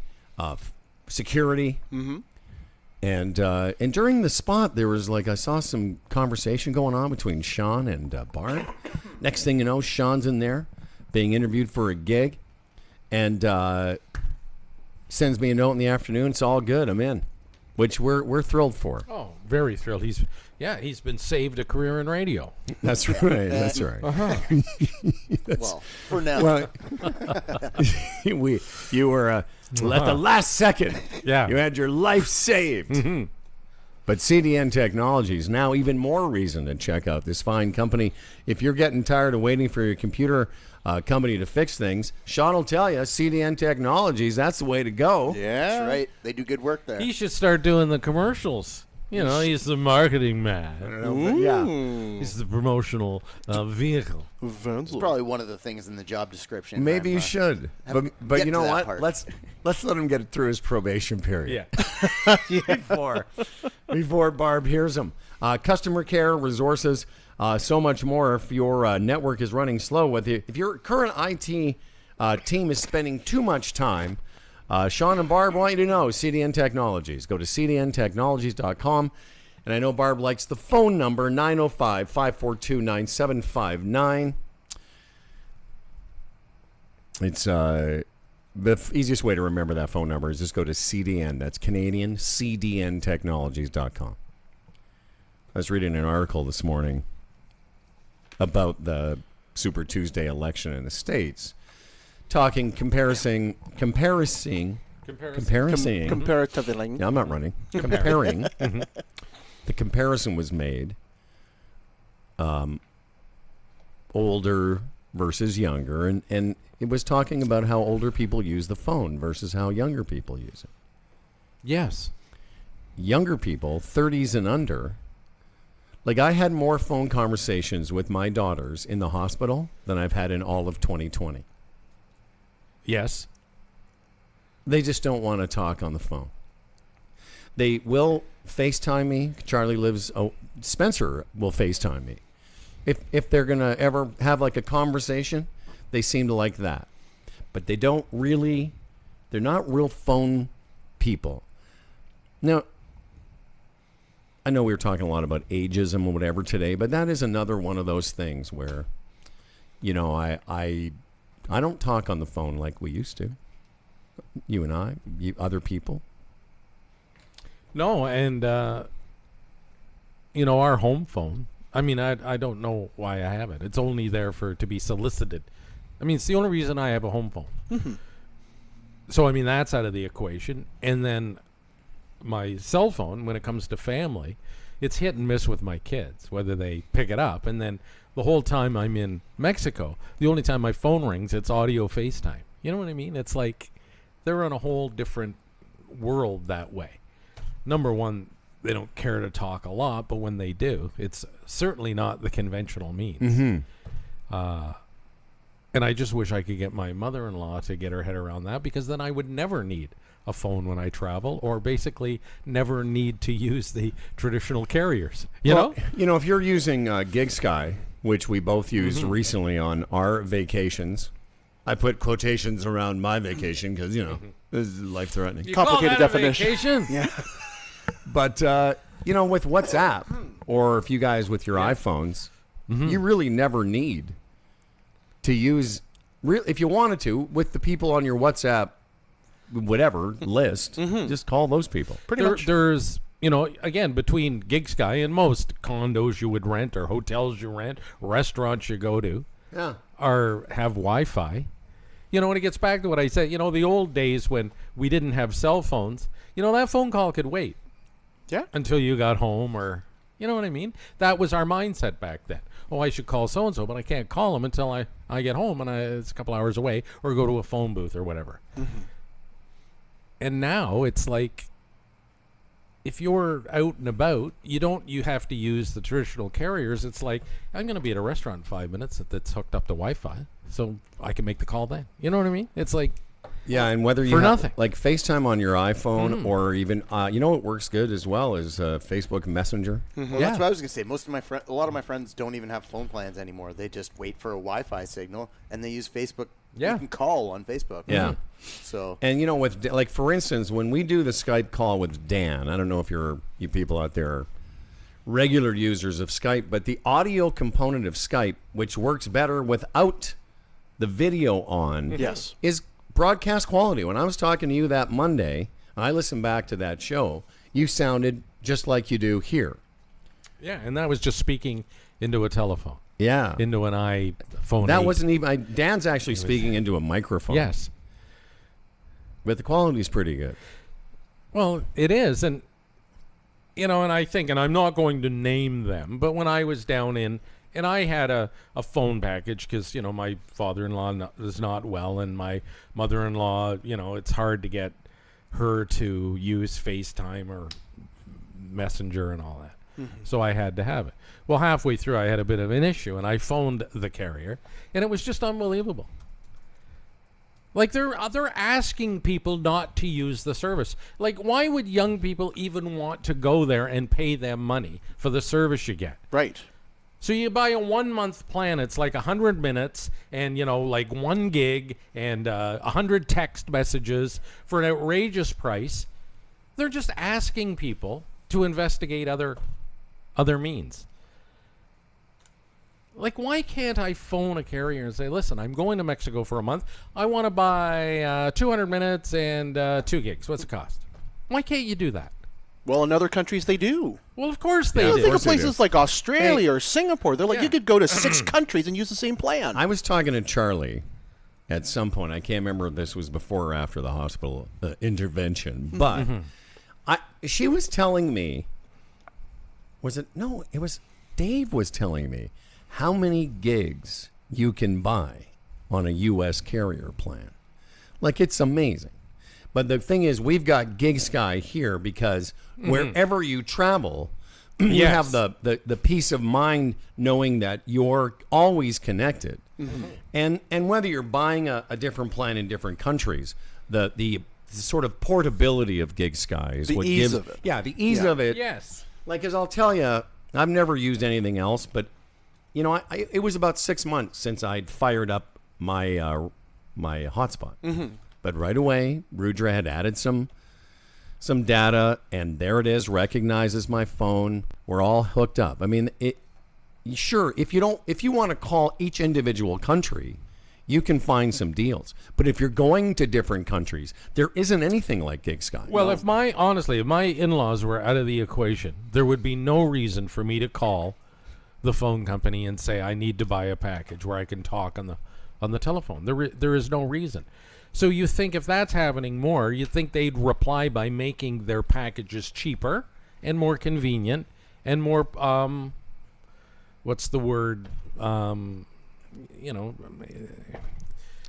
security. Mm-hmm. And during the spot, there was I saw some conversation going on between Sean and Barb. Next thing you know, Sean's in there being interviewed for a gig, and sends me a note in the afternoon. It's all good. I'm in, which we're thrilled for. Oh, very thrilled. He's been saved a career in radio. That's right. That's right. Well, for now. Well, you were at the last second. Yeah. You had your life saved. Mm-hmm. But CDN Technologies, now even more reason to check out this fine company. If you're getting tired of waiting for your computer company to fix things, Sean will tell you, CDN Technologies, that's the way to go. Yeah. That's right. They do good work there. He should start doing the commercials. You know, he's the marketing man. Yeah. He's the promotional vehicle. It's probably one of the things in the job description. Maybe you should. But get you know to that what? part. Let's let him get through his probation period. Yeah. before Barb hears him. Customer care, resources, so much more. If your network is running slow, if your current IT team is spending too much time, Sean and Barb want you to know CDN Technologies. Go to cdntechnologies.com. And I know Barb likes the phone number, 905-542-9759. It's the easiest way to remember that phone number is just go to CDN. That's Canadian, cdntechnologies.com. I was reading an article this morning about the Super Tuesday election in the States, comparing. Comparatively. Yeah, I'm not running. Comparing. The comparison was made older versus younger, and it was talking about how older people use the phone versus how younger people use it. Yes. Younger people, 30s and under, I had more phone conversations with my daughters in the hospital than I've had in all of 2020. Yes. They just don't want to talk on the phone. They will FaceTime me. Spencer will FaceTime me. If they're going to ever have a conversation, they seem to like that. But they're not real phone people. Now, I know we were talking a lot about ageism or whatever today, but that is another one of those things where, I don't talk on the phone like we used to. You and I, other people. No, and our home phone. I mean, I don't know why I have it. It's only there to be solicited. I mean, it's the only reason I have a home phone. Mm-hmm. So, I mean, that's out of the equation. And then my cell phone, when it comes to family, it's hit and miss with my kids, whether they pick it up. And then the whole time I'm in Mexico, the only time my phone rings, it's audio FaceTime. You know what I mean? It's like they're on a whole different world that way. Number one, they don't care to talk a lot, but when they do, it's certainly not the conventional means. Mm-hmm. And I just wish I could get my mother-in-law to get her head around that, because then I would never need a phone when I travel, or basically never need to use the traditional carriers. You know, if you're using GigSky, which we both used recently on our vacations, I put quotations around my vacation because this is life-threatening. You Complicated call that definition. A vacation? Yeah. But with WhatsApp, or if you guys with your iPhones, you really never need to use. If you wanted to, with the people on your WhatsApp, whatever list, just call those people. Pretty much. There's, again, between GigSky and most condos you would rent, or hotels you rent, restaurants you go to, have Wi-Fi. When it gets back to what I said, the old days when we didn't have cell phones, that phone call could wait. Yeah. Until you got home, or, You know what I mean? That was our mindset back then. Oh, I should call so-and-so, but I can't call them until I get home and it's a couple hours away, or go to a phone booth or whatever. Mm-hmm. And now it's like, if you're out and about, you have to use the traditional carriers. It's like, I'm going to be at a restaurant in 5 minutes that's hooked up to Wi-Fi, so I can make the call then. You know what I mean? It's like, yeah, and whether you for have, nothing. like FaceTime on your iPhone or even, you know what works good as well is Facebook Messenger. Mm-hmm. Well, that's what I was going to say. A lot of my friends don't even have phone plans anymore. They just wait for a Wi-Fi signal, and they use Facebook. Yeah. You can call on Facebook. Yeah. So. And, you know, with like, for instance, when we do the Skype call with Dan, I don't know if you people out there are regular users of Skype, but the audio component of Skype, which works better without the video on, Yes. is broadcast quality. When I was talking to you that Monday, I listened back to that show, you sounded just like you do here. yeah, and that was just speaking into a telephone, Yeah. into an iPhone. That 8. wasn't even, Dan's actually speaking into a microphone. Yes. But the quality's pretty good. Well, it is, and and I think, and I'm not going to name them, but when I was down in, and I had a phone package because, my father-in-law is not well, and my mother-in-law, it's hard to get her to use FaceTime or Messenger and all that. Mm-hmm. So I had to have it. Well, halfway through, I had a bit of an issue, and I phoned the carrier, and it was just unbelievable. Like, they're asking people not to use the service. Like, why would young people even want to go there and pay them money for the service you get? Right. So you buy a 1 month plan. It's like 100 minutes and, like 1 gig and 100 text messages for an outrageous price. They're just asking people to investigate other means. Like, why can't I phone a carrier and say, listen, I'm going to Mexico for a month. I want to buy 200 minutes and 2 gigs. What's it cost? Why can't you do that? Well, in other countries, they do. Well, of course they I do. think of places like Australia or Singapore. They're like, Yeah. you could go to 6 countries and use the same plan. I was talking to Charlie at some point. I can't remember if this was before or after the hospital intervention, but she was telling me, it was Dave was telling me how many gigs you can buy on a U.S. carrier plan. Like, it's amazing. But the thing is, we've got Gig Sky here because wherever you travel, you have the peace of mind knowing that you're always connected. And whether you're buying a different plan in different countries, the sort of portability of Gig Sky is what ease gives of it. Yeah, the ease of it. Yes. Like, as I'll tell you, I've never used anything else, but it was about 6 months since I'd fired up my my hotspot. But right away, Rudra had added some data, and there it is. Recognizes my phone. We're all hooked up. I mean, sure, if you want to call each individual country, you can find some deals. But if you're going to different countries, there isn't anything like Gig Sky. Well, if my in-laws were out of the equation, there would be no reason for me to call the phone company and say I need to buy a package where I can talk on the telephone. There is no reason. So you think if that's happening more, you think they'd reply by making their packages cheaper and more convenient and more what's the word?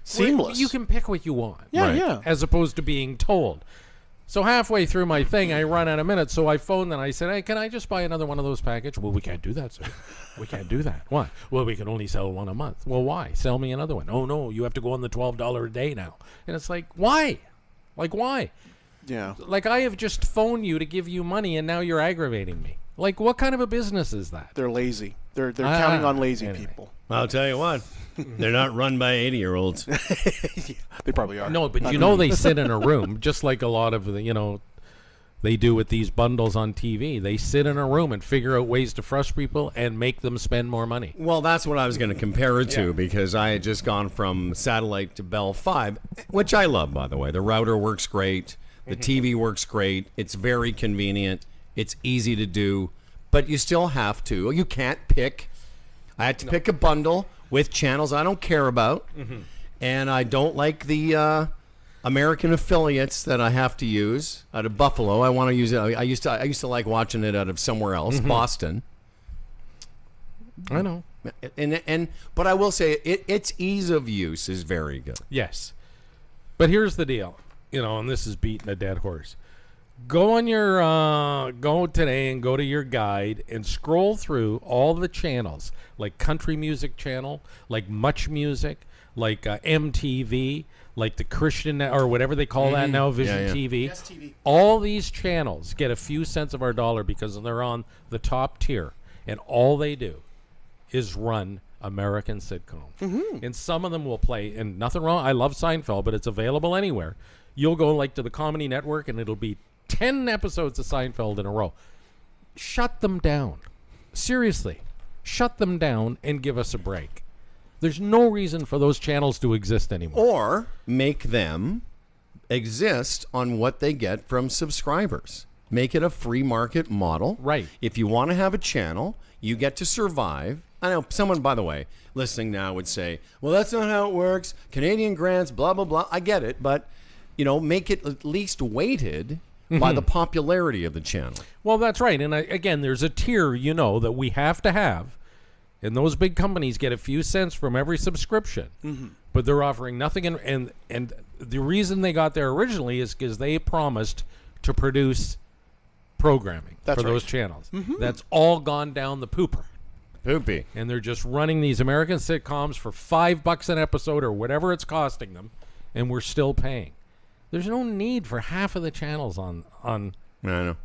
Seamless. You can pick what you want. Yeah, Right. yeah. As opposed to being told. So halfway through my thing, I run out of minutes. So I phoned and I said, hey, can I just buy another one of those packages? Well, we can't do that, sir. We can't do that. Why? Well, we can only sell one a month. Well, why? Sell me another one. Oh, no, you have to go on the $12 a day now. And it's like, why? Like, why? Yeah. Like, I have just phoned you to give you money, and now you're aggravating me. Like, what kind of a business is that? They're lazy. They're counting on lazy anyway. people. I'll tell you what, they're not run by 80-year-olds. They probably are. No, but they sit in a room, just like a lot of the, they do with these bundles on TV. They sit in a room and figure out ways to frustrate people and make them spend more money. Well, that's what I was going to compare it to because I had just gone from satellite to Bell 5, which I love, by the way. The router works great. The TV works great. It's very convenient. It's easy to do. But you still have to. You can't pick. I had to pick a bundle with channels I don't care about. And I don't like the American affiliates that I have to use out of Buffalo. I want to use it. I used to like watching it out of somewhere else, Boston. I know. But I will say its ease of use is very good. Yes. But here's the deal, and this is beating a dead horse. Go on your go today and go to your guide and scroll through all the channels, like country music channel, like Much Music, like MTV, like the Christian or whatever they call that now, Vision TV. Yes, TV. All these channels get a few cents of our dollar because they're on the top tier, and all they do is run American sitcoms. And some of them will play, and nothing wrong. I love Seinfeld, but it's available anywhere. You'll go like to the Comedy Network, and it'll be 10 episodes of Seinfeld in a row. Shut them down. Seriously. Shut them down and give us a break. There's no reason for those channels to exist anymore. Or make them exist on what they get from subscribers. Make it a free market model. Right. If you want to have a channel, you get to survive. I know someone, by the way, listening now would say, well, that's not how it works. Canadian grants, blah, blah, blah. I get it, but, make it at least weighted by the popularity of the channel. Well, that's right. And again, there's a tier, that we have to have. And those big companies get a few cents from every subscription. But they're offering nothing. And the reason they got there originally is because they promised to produce programming for those channels. That's all gone down the pooper. Poopy. And they're just running these American sitcoms for $5 an episode or whatever it's costing them. And we're still paying. There's no need for half of the channels on. I know.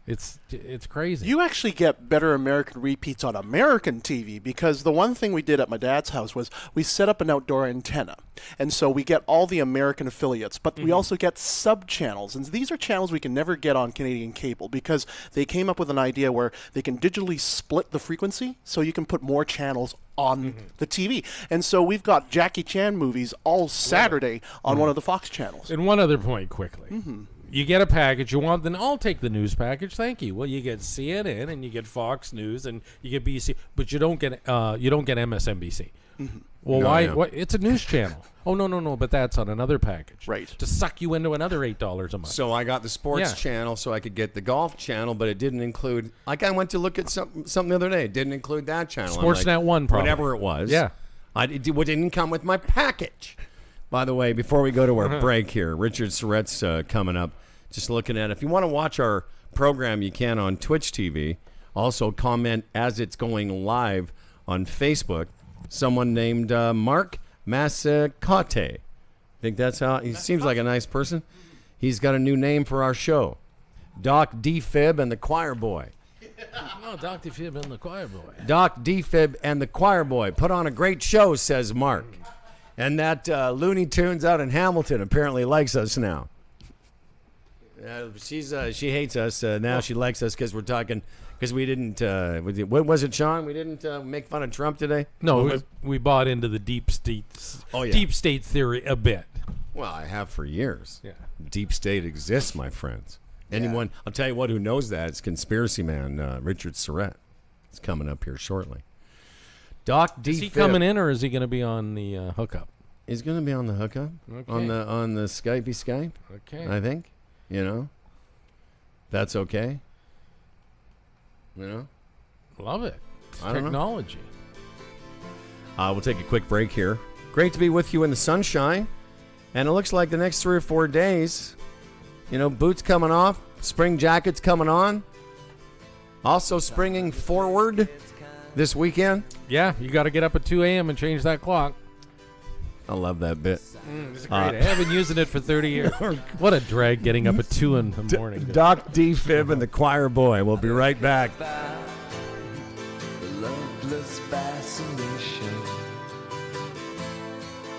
It's crazy. You actually get better American repeats on American TV because the one thing we did at my dad's house was we set up an outdoor antenna. And so we get all the American affiliates, but we also get sub-channels. And these are channels we can never get on Canadian cable because they came up with an idea where they can digitally split the frequency so you can put more channels on the TV. And so we've got Jackie Chan movies all Saturday on one of the Fox channels. And one other point quickly. You get a package you want, then I'll take the news package. Thank you. Well, you get CNN and you get Fox News and you get BC, but you don't get MSNBC. Well, No, why? yeah. What? It's a news channel. Oh no! But that's on another package, Right. To suck you into another $8 a month. So I got the sports Yeah. channel so I could get the golf channel, but it didn't include. Like I went to look at something the other day. It didn't include that channel. I'm Sportsnet 1, probably. whatever it was. Yeah. It didn't come with my package. By the way, before we go to our break here, Richard Surrett's coming up. Just looking at it. If you want to watch our program, you can on Twitch TV. Also comment as it's going live on Facebook. Someone named Mark Massacote. I think that's how he seems like a nice person. He's got a new name for our show. Doc D-Fib and the Choir Boy. Oh, Dr. Fib and the Choir Boy. Doc D-Fib and the Choir Boy put on a great show, says Mark. And that Looney Tunes out in Hamilton apparently likes us now. She hates us now. She likes us because we're talking because we didn't. What was it, Sean? We didn't make fun of Trump today. No, we bought into the deep state. Oh, yeah. Deep state theory a bit. Well, I have for years. Yeah. Deep state exists, my friends. Anyone, I'll tell you what, who knows that? It's conspiracy man Richard Surrett. It's coming up here shortly. Doc D. Is he coming in, or is he going to be on the hookup? He's going to be on the hookup. Okay. On the Skype. Okay. I think. That's okay. Love it. It's I don't know. technology. We'll take a quick break here. Great to be with you in the sunshine. And it looks like the next 3 or 4 days, boots coming off, spring jackets coming on. Also springing forward this weekend. Yeah, you got to get up at 2 a.m. and change that clock. I love that bit. It's great. I have been using it for 30 years. What a drag getting up at 2 in the morning. Doc D-Fib and the Choir Boy. We'll be right back. Loveless fascination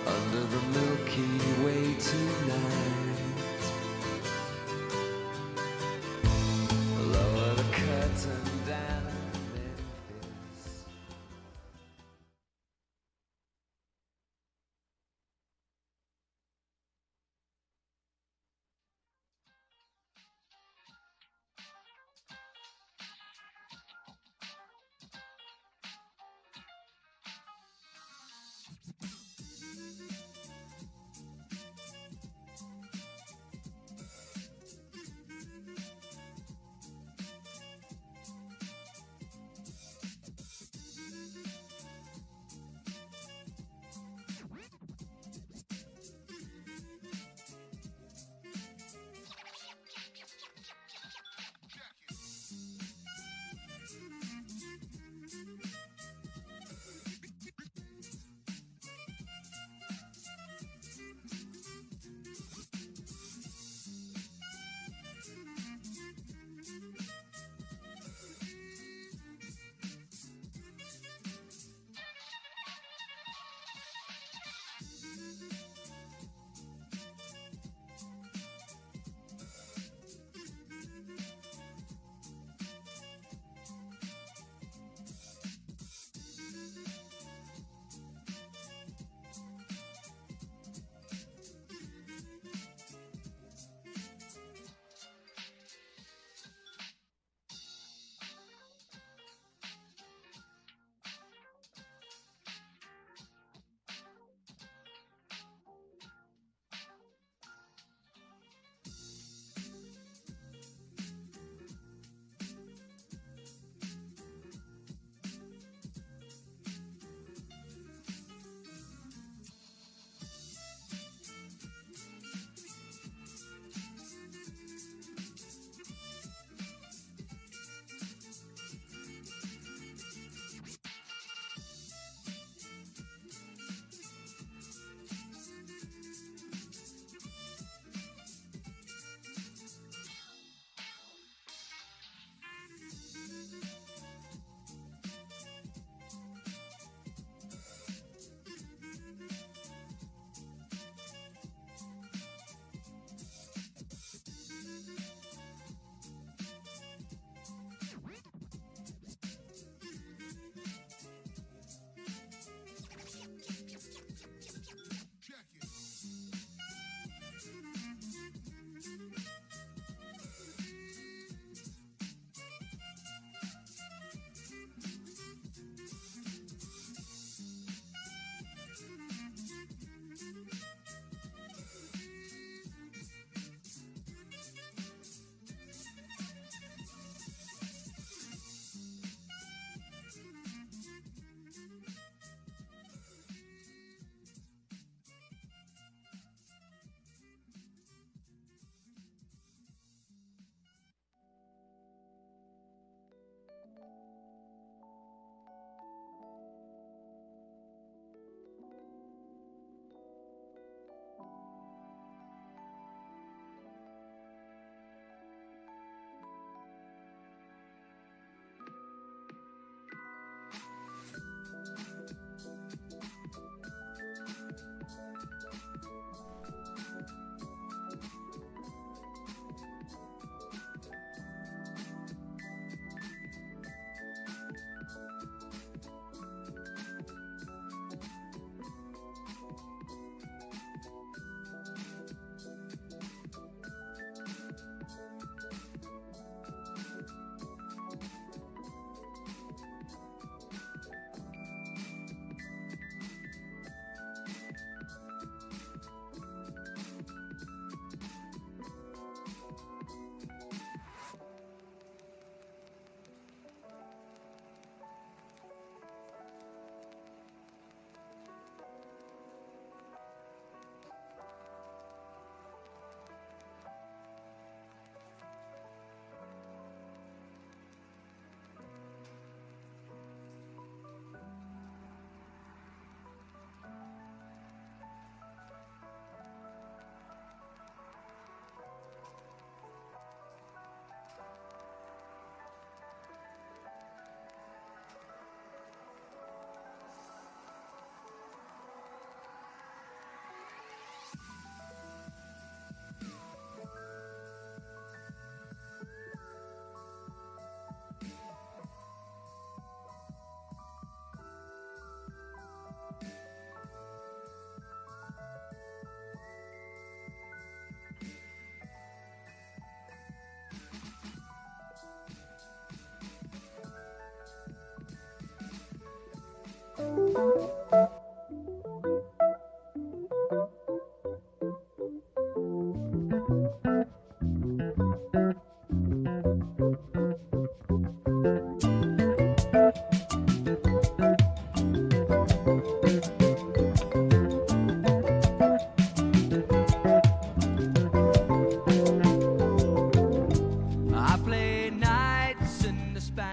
under the Milky Way tonight. Lower the curtain down. Memphis.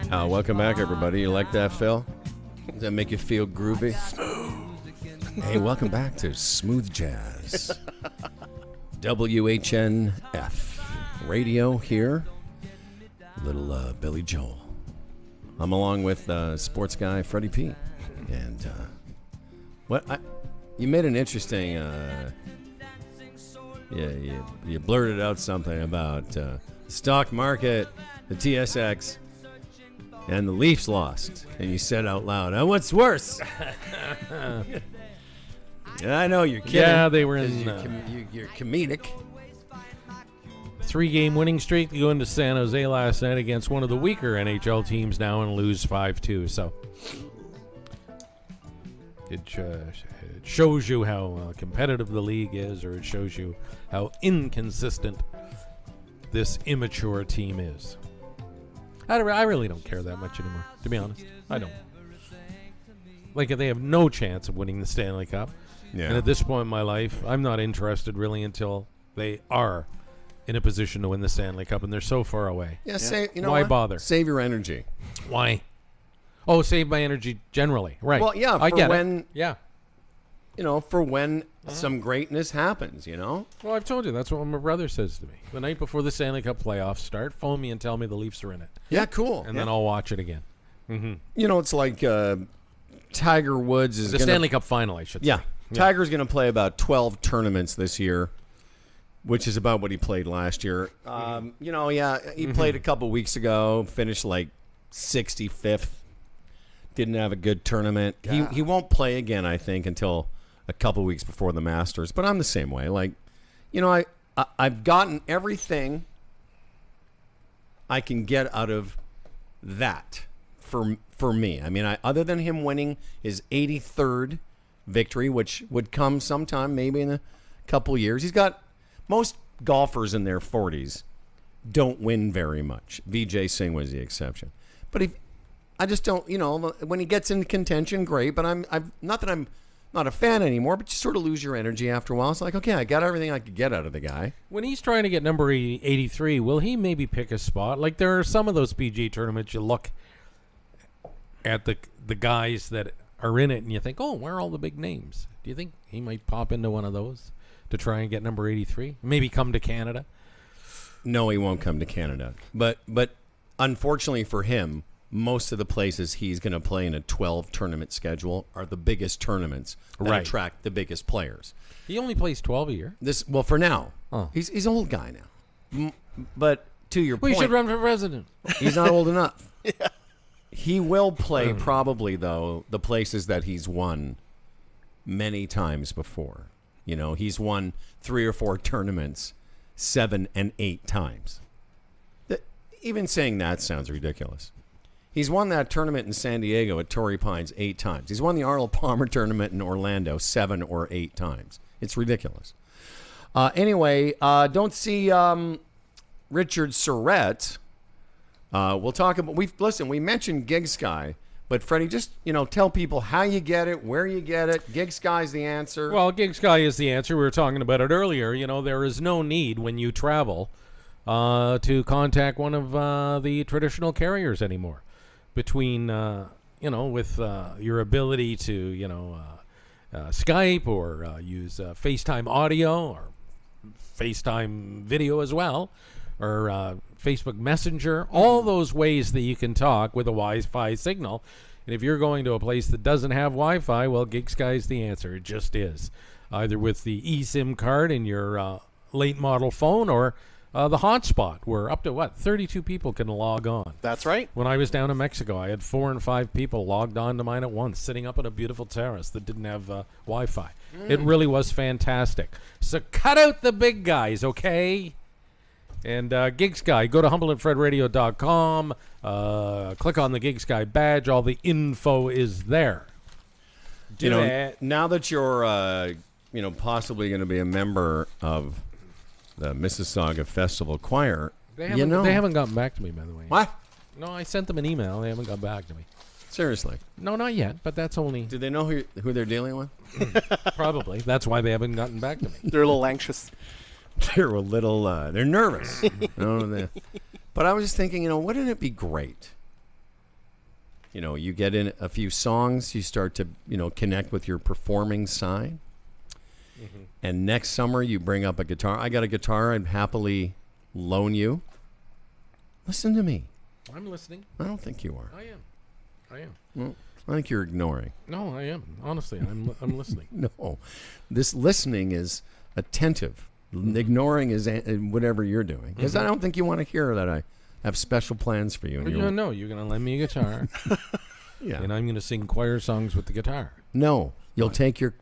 Welcome back, everybody. You like that, Phil? Does that make you feel groovy? Hey, welcome back to Smooth Jazz. WHNF radio here. Little Billy Joel. I'm along with sports guy Freddie P. And you made an interesting. You blurted out something about the stock market, the TSX, and the Leafs lost. And you said out loud, what's worse? Yeah, I know you're kidding. Yeah, they were in. You're comedic. 3-game winning streak to go into San Jose last night against one of the weaker NHL teams now and lose 5-2. So it shows you how competitive the league is, or it shows you how inconsistent this immature team is. I really don't care that much anymore, to be honest. I don't. Like, they have no chance of winning the Stanley Cup. Yeah. And at this point in my life, I'm not interested really until they are in a position to win the Stanley Cup, and they're so far away. Yeah, you know why what? bother? Save your energy. Why? Oh, save my energy generally. Right. Well, yeah, I get when it. Yeah. for when some greatness happens, Well, I've told you, that's what my brother says to me. The night before the Stanley Cup playoffs start, phone me and tell me the Leafs are in it. Yeah, cool. And then I'll watch it again. Mm-hmm. It's like Tiger Woods is the Stanley Cup final, I should say. Yeah. Tiger's going to play about 12 tournaments this year, which is about what he played last year. He played a couple weeks ago, finished like 65th. Didn't have a good tournament. Yeah. He won't play again, I think, until a couple weeks before the Masters. But I'm the same way. Like, I've gotten everything I can get out of that for me. I mean, other than him winning his 83rd victory, which would come sometime maybe in a couple years. He's got most golfers in their 40s don't win very much. Vijay Singh was the exception. But I just don't, when he gets into contention, great. But I'm not that I'm not a fan anymore, but you sort of lose your energy after a while. It's like, okay, I got everything I could get out of the guy. When he's trying to get number 83, will he maybe pick a spot? Like, there are some of those PGA tournaments, you look at the guys that are in it and you think, oh, where are all the big names? Do you think he might pop into one of those to try and get number 83? Maybe come to Canada? No, he won't come to Canada. But unfortunately for him, most of the places he's going to play in a 12 tournament schedule are the biggest tournaments that attract the biggest players. He only plays 12 a year. For now. Oh. He's an old guy now. But to your point, he should run for president. He's not old enough. Yeah. He will play probably, though, the places that he's won many times before. He's won 3 or 4 tournaments 7 and 8 times. Even saying that sounds ridiculous. He's won that tournament in San Diego at Torrey Pines 8 times. He's won the Arnold Palmer tournament in Orlando 7 or 8 times. It's ridiculous. Anyway, don't see Richard Surrett. We'll talk about. We mentioned Gig Sky, but Freddie, just tell people how you get it, where you get it. Gig Sky's the answer. Well, Gig Sky is the answer. We were talking about it earlier. There is no need when you travel to contact one of the traditional carriers anymore. Between with your ability to Skype or use FaceTime audio or FaceTime video as well, or Facebook Messenger, all those ways that you can talk with a Wi-Fi signal. And if you're going to a place that doesn't have Wi-Fi, well, Gig Sky is the answer. It just is. Either with the eSIM card in your late model phone or the hotspot, where up to 32 people can log on. That's right. When I was down in Mexico, I had 4 and 5 people logged on to mine at once, sitting up on a beautiful terrace that didn't have Wi-Fi. It really was fantastic. So cut out the big guys, okay? And Gig Sky, go to humbleandfredradio.com, click on the Gig Sky badge. All the info is there. Now that you're possibly going to be a member of the Mississauga Festival Choir. They haven't gotten back to me, by the way. What? No, I sent them an email. They haven't got back to me. Seriously? No, not yet, but that's only... Do they know who they're dealing with? Probably. That's why they haven't gotten back to me. They're a little anxious. They're a little... they're nervous. But I was just thinking, wouldn't it be great You get in a few songs, you start to, connect with your performing side. Mm-hmm. And next summer, you bring up a guitar. I got a guitar I'd happily loan you. Listen to me. I'm listening. I don't think you are. I am. Well, I think you're ignoring. No, I am. Honestly, I'm listening. No. This listening is attentive. Ignoring is whatever you're doing. Because I don't think you want to hear that I have special plans for you. Well, you're going to lend me a guitar. Yeah. And I'm going to sing choir songs with the guitar. No. You'll take your...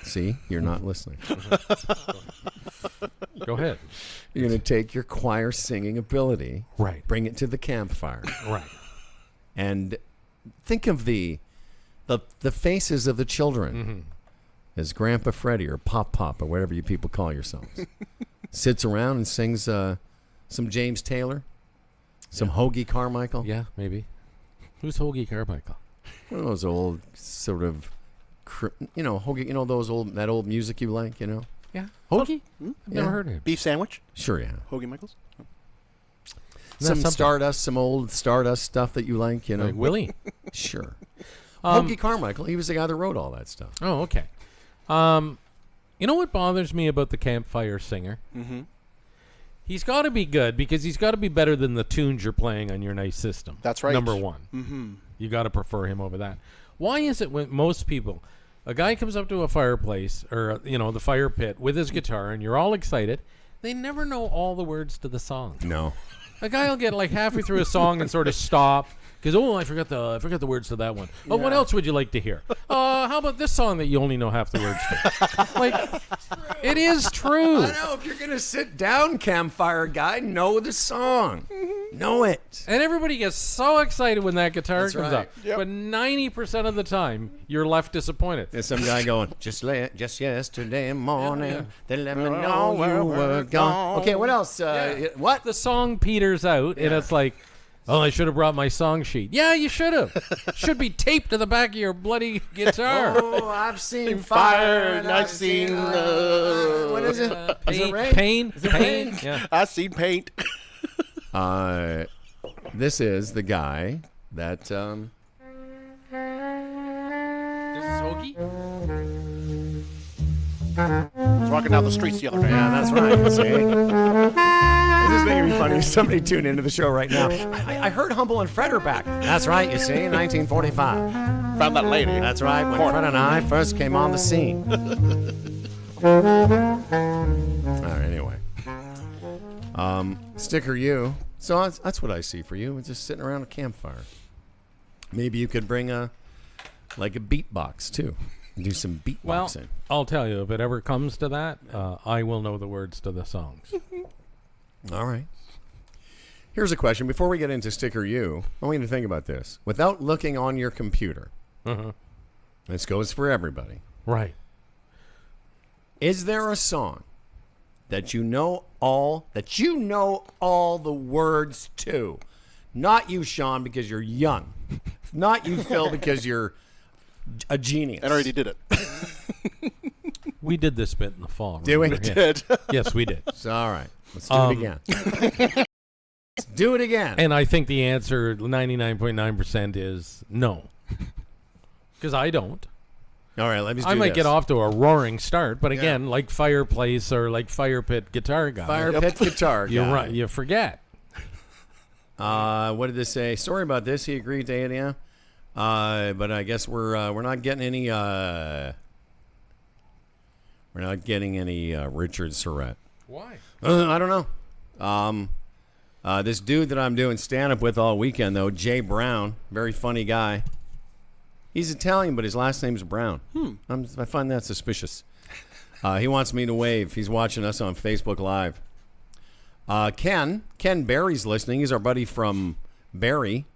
See? You're not listening. Go ahead. You're going to take your choir singing ability. Right. Bring it to the campfire. Right. And think of the faces of the children as Grandpa Freddie or Pop or whatever you people call yourselves. Sits around and sings some James Taylor, some Hoagie Carmichael. Yeah, maybe. Who's Hoagie Carmichael? One of those old sort of, Hoagie, that old music you like, Yeah. Hoagie? I've never heard of it. Beef sandwich? Sure, yeah. Hoagie Michaels? Some Stardust, some old Stardust stuff that you like, Like Willie? Sure. Hoagie Carmichael, he was the guy that wrote all that stuff. Oh, okay. You know what bothers me about the campfire singer? Mm-hmm. He's got to be good because he's got to be better than the tunes you're playing on your nice system. That's right. Number one. Mm-hmm. You got to prefer him over that. Why is it when most people, a guy comes up to a fireplace or, the fire pit with his guitar and you're all excited, they never know all the words to the song. No. A guy will get like halfway through a song and sort of stop. Because, I forgot the words to that one. Oh, what else would you like to hear? How about this song that you only know half the words to? Like, it is true. I know. If you're going to sit down, campfire guy, know the song. Know it. And everybody gets so excited when that guitar That's comes right. up. Yep. But 90% of the time, you're left disappointed. There's some guy going, just yesterday morning, they let me know you were gone. Okay, what else? What? The song peters out, and it's like, oh, I should have brought my song sheet. Yeah, you should have. Should be taped to the back of your bloody guitar. Oh, I've seen fire and I've seen what is it? Is it rain? Pain. Yeah. I've seen paint. This is the guy that. This is Hoagie? I was walking down the streets the other day. Yeah, that's right. See? This is making me funny. Somebody tune into the show right now. I heard Humble and Fred are back. That's right, you see, 1945. Found that lady. That's right, when Fred and I first came on the scene. All right, anyway. Sticker you. So that's what I see for you. It's just sitting around a campfire. Maybe you could bring a beatbox, too. Do some beatboxing. Well, I'll tell you, if it ever comes to that, I will know the words to the songs. All right. Here's a question. Before we get into Sticker You, I want you to think about this. Without looking on your computer, this goes for everybody. Right. Is there a song that you know all the words to? Not you, Sean, because you're young. Not you, Phil, because you're a genius. I already did it. We did this bit in the fall. Did we? Remember? Did. Yes, we did. So, all right. Let's do it again. Let's do it again. And I think the answer, 99.9%, is no. Because I don't. All right, let me do I might this. get off to a roaring start, but again, like fireplace or like fire pit guitar guy. Fire pit guitar guy. You're right. You forget. What did this say? Sorry about this. He agreed to 8 a.m. But I guess we're not getting any Richard Surratt. Why? I don't know. This dude that I'm doing stand-up with all weekend, though, Jay Brown, very funny guy. He's Italian, but his last name's Brown. I find that suspicious. He wants me to wave. He's watching us on Facebook Live. Ken Barry's listening. He's our buddy from Barry.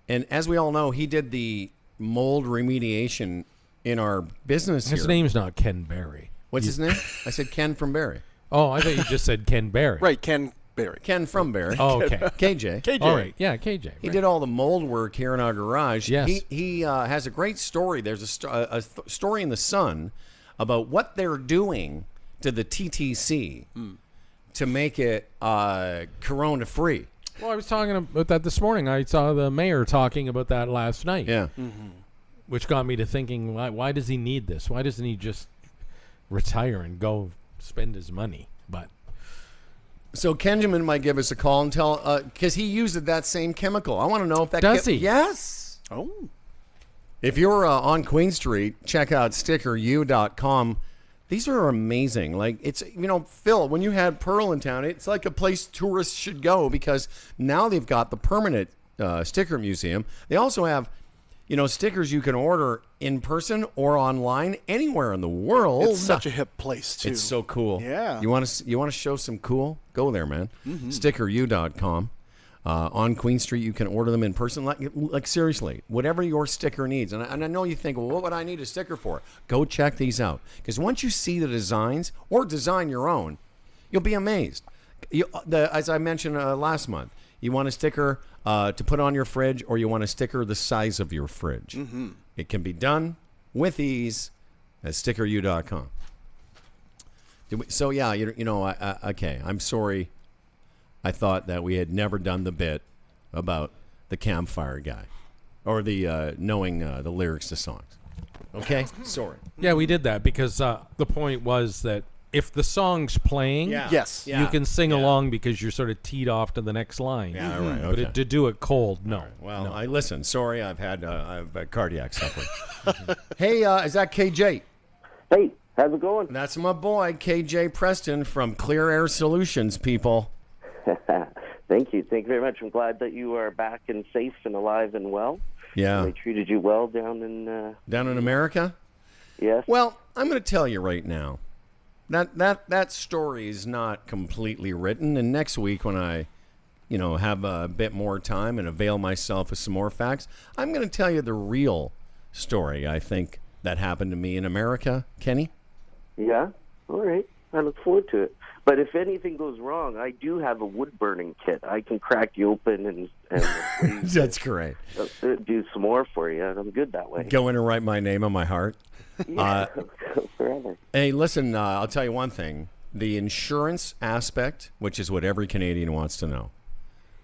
And as we all know, he did the mold remediation in our business His here. name's not Ken Barry. What's his name? I said Ken from Barry. Oh, I thought you just said Ken Barry. Right, Ken Barry. Ken from Barry. Oh, okay. KJ. KJ. All right. Yeah, KJ. He did all the mold work here in our garage. Yes. He has a great story. There's a story in the Sun about what they're doing to the TTC to make it corona-free. Well, I was talking about that this morning. I saw the mayor talking about that last night. Yeah. Which got me to thinking, why does he need this? Why doesn't he just retire and go spend his money? But So Kenjamin might give us a call and tell, because he used that same chemical. I want to know if that Does he? Yes. Oh. If you're on Queen Street, check out stickeru.com. These are amazing. Like, it's, Phil, when you had Pearl in town, it's like a place tourists should go because now they've got the permanent sticker museum. They also have, stickers you can order in person or online anywhere in the world. It's such a hip place, too. It's so cool. Yeah. You want to show some cool? Go there, man. Stickeru.com. On Queen Street, you can order them in person. Like seriously, whatever your sticker needs. And I know you think, well, what would I need a sticker for? Go check these out. Because once you see the designs or design your own, you'll be amazed. As I mentioned last month, you want a sticker to put on your fridge or you want a sticker the size of your fridge. It can be done with ease at stickeru.com. So, yeah, okay, I'm sorry. I thought that we had never done the bit about the campfire guy or the knowing the lyrics to songs. Okay? Sorry. yeah, we did that because the point was that if the song's playing, Yes. you can sing along because you're sort of teed off to the next line. Yeah, right. But Okay. to do it cold, no. Well, no. I listen. Sorry, I've had cardiac suffering. Hey, is that KJ? Hey, how's it going? That's my boy, KJ Preston from Clear Air Solutions, people. Thank you. Thank you very much. I'm glad that you are back and safe and alive and well. Yeah. They treated you well down in... Down in America? Yes. Well, I'm going to tell you right now. That story is not completely written. And next week when I, have a bit more time and avail myself of some more facts, I'm going to tell you the real story, I think, that happened to me in America. Kenny? Yeah? All right. I look forward to it. But if anything goes wrong, I do have a wood-burning kit. I can crack you open and That's great. do some more for you. I'm good that way. Go in and write my name on my heart. Yeah, forever. Hey, listen, I'll tell you one thing. The insurance aspect, which is what every Canadian wants to know,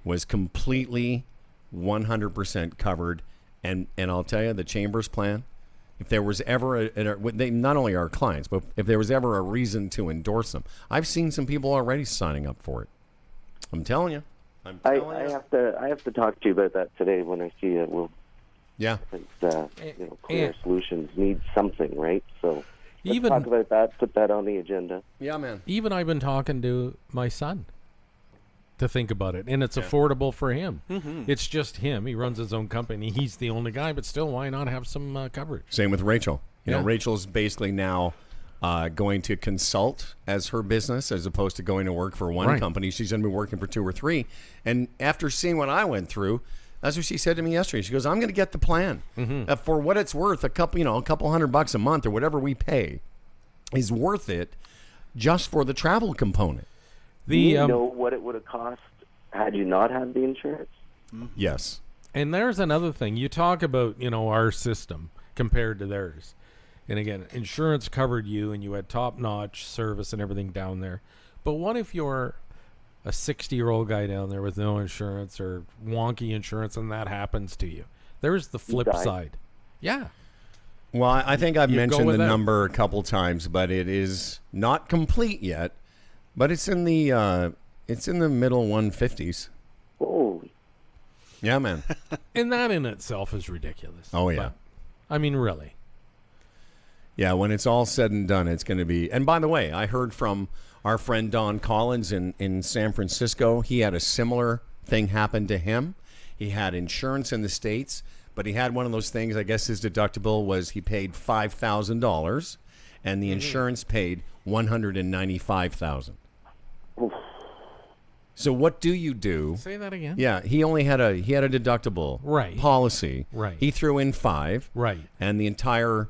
was completely 100% covered. And I'll tell you, the Chambers plan, if there was ever they not only our clients, but if there was ever a reason to endorse them, I've seen some people already signing up for it. I'm telling you. I have to talk to you about that today when I see it. We'll, Yeah. Clear Solutions needs something, right? So let's Even- talk about that. Put that on the agenda. Yeah, man. Even I've been talking to my son to think about it, and it's affordable for him. It's just him. He runs his own company. He's the only guy, but still, why not have some coverage? Same with Rachel. You know, Yeah. Rachel's basically now going to consult as her business as opposed to going to work for one Right. company. She's going to be working for two or three. And after seeing what I went through, that's what she said to me yesterday. She goes, "I'm going to get the plan for what it's worth. A couple $100 a month or whatever we pay is worth it just for the travel component." Do you know what it would have cost had you not had the insurance? Yes. And there's another thing. You talk about, our system compared to theirs. And again, insurance covered you and you had top-notch service and everything down there. But what if you're a 60-year-old guy down there with no insurance or wonky insurance and that happens to you? There's the flip die. side. Yeah. Well, I think I've You go mentioned the without. number a couple times, but it is not complete yet. But it's in the middle 150s. Oh, Yeah, man. And that in itself is ridiculous. Oh, yeah. But, I mean, really. Yeah, when it's all said and done, it's going to be. And by the way, I heard from our friend Don Collins in San Francisco. He had a similar thing happen to him. He had insurance in the States, but he had one of those things. I guess his deductible was he paid $5,000, and the insurance paid $195,000. So what do you do? Say that again. Yeah, he had a deductible Right. policy. Right. He threw in $5. Right. And the entire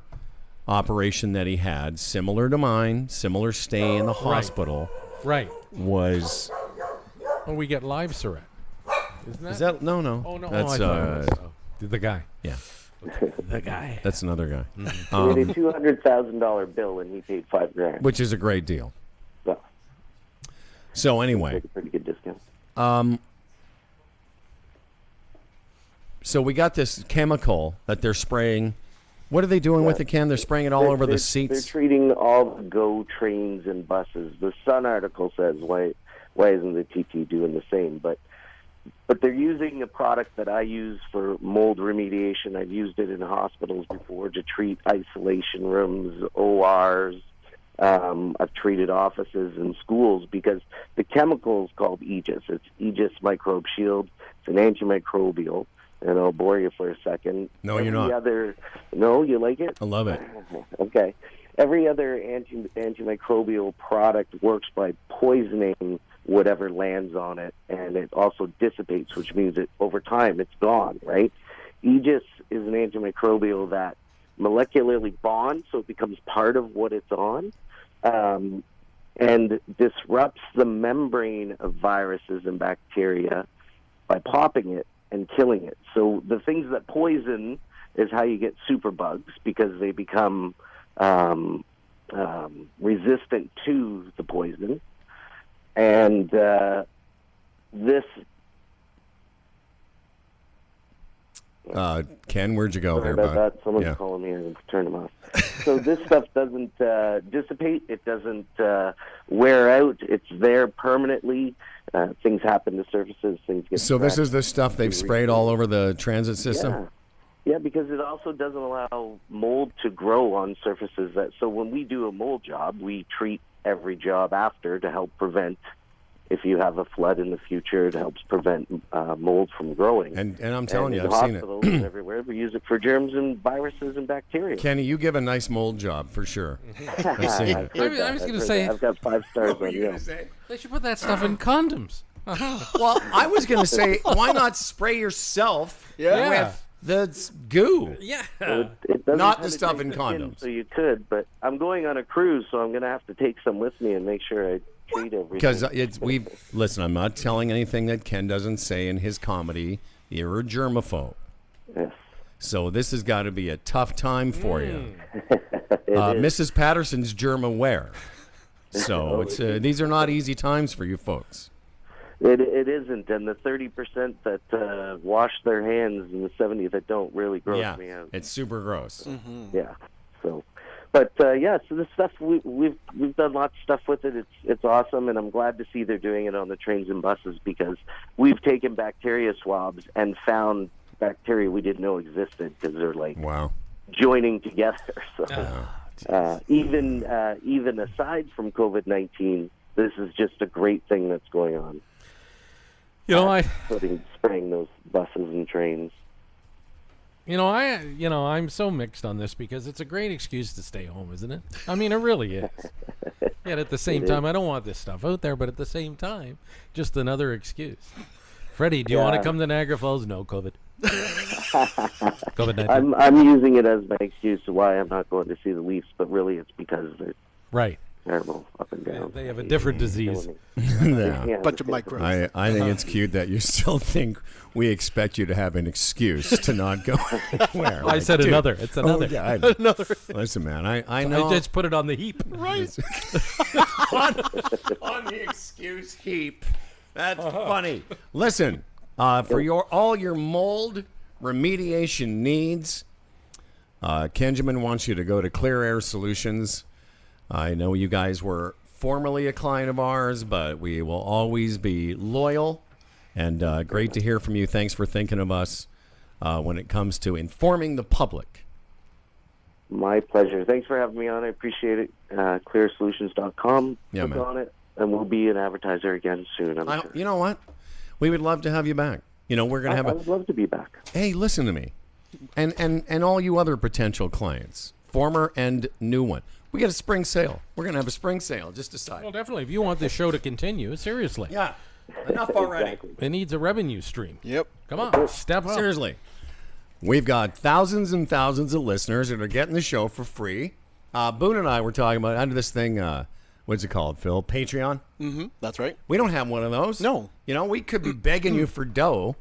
operation that he had, similar to mine, similar stay in the hospital, Right. was. Oh, we get live Surrett. Isn't that? Is that no? Oh, no. That's I thought it was, the guy. yeah. The guy. That's another guy, he had a $200,000 bill and he paid $5,000. which is a great deal. Well, So anyway, that's a pretty good discount. So we got this chemical that they're spraying. What are they doing with it, Ken? They're spraying it all over the seats. They're treating all the GO trains and buses. The Sun article says why isn't the TT doing the same? But they're using a product that I use for mold remediation. I've used it in hospitals before to treat isolation rooms, ORs. I've treated offices and schools because the chemical is called Aegis. It's Aegis Microbe Shield. It's an antimicrobial. And I'll bore you for a second. No, you're not. No, you like it? I love it. Okay. Every other antimicrobial product works by poisoning whatever lands on it, and it also dissipates, which means that over time it's gone, right? Aegis is an antimicrobial that molecularly bonds, so it becomes part of what it's on, and disrupts the membrane of viruses and bacteria by popping it and killing it. So the things that poison is how you get superbugs, because they become resistant to the poison. And this... Ken, where'd you go there, about bud? that. Someone's calling me and turn them off. So this stuff doesn't dissipate. It doesn't wear out. It's there permanently. Things happen to surfaces. Things get So this is the stuff they've sprayed all over the transit system? Yeah, because it also doesn't allow mold to grow on surfaces. So when we do a mold job, we treat every job after to help prevent, if you have a flood in the future, it helps prevent mold from growing. And I'm telling you, I've seen it. Hospitals and everywhere, we use it for germs and viruses and bacteria. Kenny, you give a nice mold job for sure. I've seen it. I was going to say, I've got 5 stars on you. they should put that stuff in condoms. Well, I was going to say, why not spray yourself with the goo? Yeah. It doesn't Not the penetrate stuff in skin, condoms. So you could, but I'm going on a cruise, so I'm going to have to take some with me and make sure I treat everything. Because listen, I'm not telling anything that Ken doesn't say in his comedy. You're a germaphobe. Yes. So this has got to be a tough time for you. It is. Mrs. Patterson's germ aware. So these are not easy times for you folks. It isn't, and the 30% that wash their hands and the 70% that don't really gross me out. It's super gross. Yeah. So, but so the stuff we've done lots of stuff with it. It's awesome, and I'm glad to see they're doing it on the trains and buses, because we've taken bacteria swabs and found bacteria we didn't know existed, because they're like joining together. So even aside from COVID-19, this is just a great thing that's going on. You know, spraying those buses and trains. I'm so mixed on this, because it's a great excuse to stay home, isn't it? I mean, it really is. Yet at the same time, I don't want this stuff out there, but at the same time, just another excuse. Freddie, do you want to come to Niagara Falls? No, COVID. COVID-19. I'm using it as my excuse to why I'm not going to see the Leafs, but really it's because they're terrible up and down. They have a different disease. Bunch of microbes. I think it's cute that you still think we expect you to have an excuse to not go anywhere. I said another. It's another. Another. Listen, man, I know. I just put it on the heap. Right. on the excuse heap. That's funny. Listen, for all your mold remediation needs, Kenjamin wants you to go to Clear Air Solutions. I know you guys were formerly a client of ours, but we will always be loyal. And great to hear from you. Thanks for thinking of us when it comes to informing the public. My pleasure. Thanks for having me on. I appreciate it. Clearsolutions.com. Yeah, Click man. on it, and we'll be an advertiser again soon. I'm sure. You know what? We would love to have you back. We're going to have I would love to be back. Hey, listen to me. And all you other potential clients, former and new one. We got a spring sale. We're going to have a spring sale. Just decide. Well, definitely. If you want this show to continue, seriously. Yeah. Enough already. It needs a revenue stream. Yep. Come on, step up. Seriously. We've got thousands and thousands of listeners that are getting the show for free. Boone and I were talking about under this thing, what's it called, Phil? Patreon? Mm-hmm. That's right. We don't have one of those. No. We could be begging you for dough,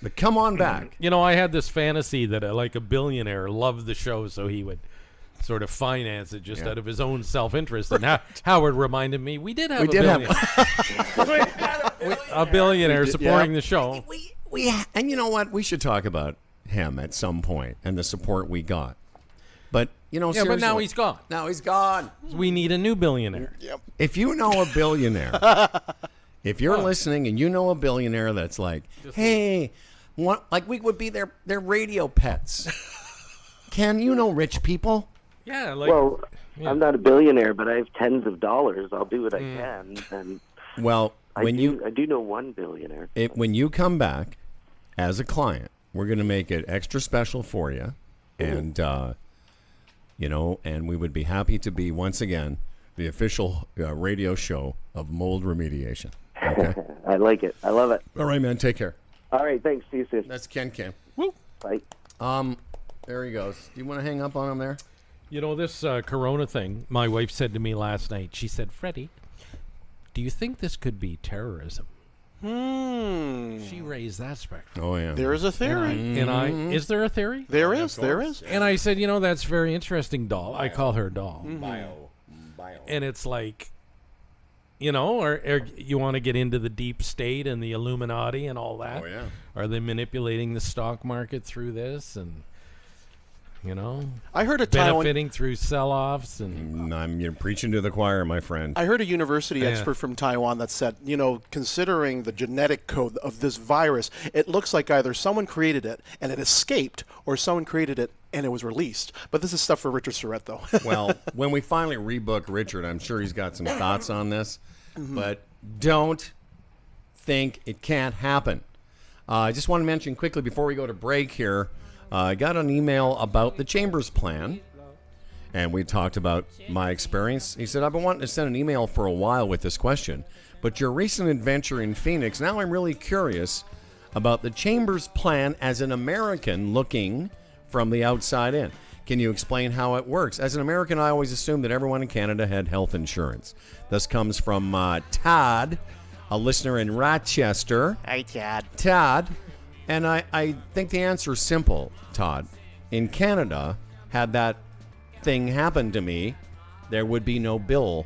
but come on back. I had this fantasy that like a billionaire loved the show, so he would sort of finance it just out of his own self-interest. And Howard reminded me we did have a billionaire supporting the show. And you know what? We should talk about him at some point and the support we got. But, Yeah, seriously, but now he's gone. Now he's gone. We need a new billionaire. If you know a billionaire, if you're listening and you know a billionaire that's like, hey, like we would be their radio pets. Can you know rich people? Yeah, like. Well, yeah. I'm not a billionaire, but I have tens of dollars. I'll do what I can. And Well, I do know one billionaire. when you come back as a client, we're going to make it extra special for you. And, and we would be happy to be, once again, the official radio show of mold remediation. Okay? I like it. I love it. All right, man. Take care. All right, thanks. See you soon. That's Ken. Bye. There he goes. Do you want to hang up on him there? This corona thing, my wife said to me last night, she said, Freddie, do you think this could be terrorism? She raised that spectrum. Oh, yeah. There is a theory. Is there a theory? There is. And I said, that's very interesting, doll. I call her doll. Bio. And it's like, or you want to get into the deep state and the Illuminati and all that? Oh, yeah. Are they manipulating the stock market through this and, I heard a Taiwan. benefiting through sell-offs? And You're preaching to the choir, my friend. I heard a university Yeah. expert from Taiwan that said, considering the genetic code of this virus, it looks like either someone created it and it escaped, or someone created it and it was released. But this is stuff for Richard Surrett, though. Well, when we finally rebook Richard, I'm sure he's got some thoughts on this. But don't think it can't happen. I just want to mention quickly before we go to break here, I got an email about the Chambers plan, and we talked about my experience. He said, I've been wanting to send an email for a while with this question, but your recent adventure in Phoenix, now I'm really curious about the Chambers plan as an American looking from the outside in. Can you explain how it works? As an American, I always assumed that everyone in Canada had health insurance. This comes from Todd, a listener in Rochester. Hi, Chad. Todd, and I think the answer is simple, Todd. In Canada, had that thing happen to me, there would be no bill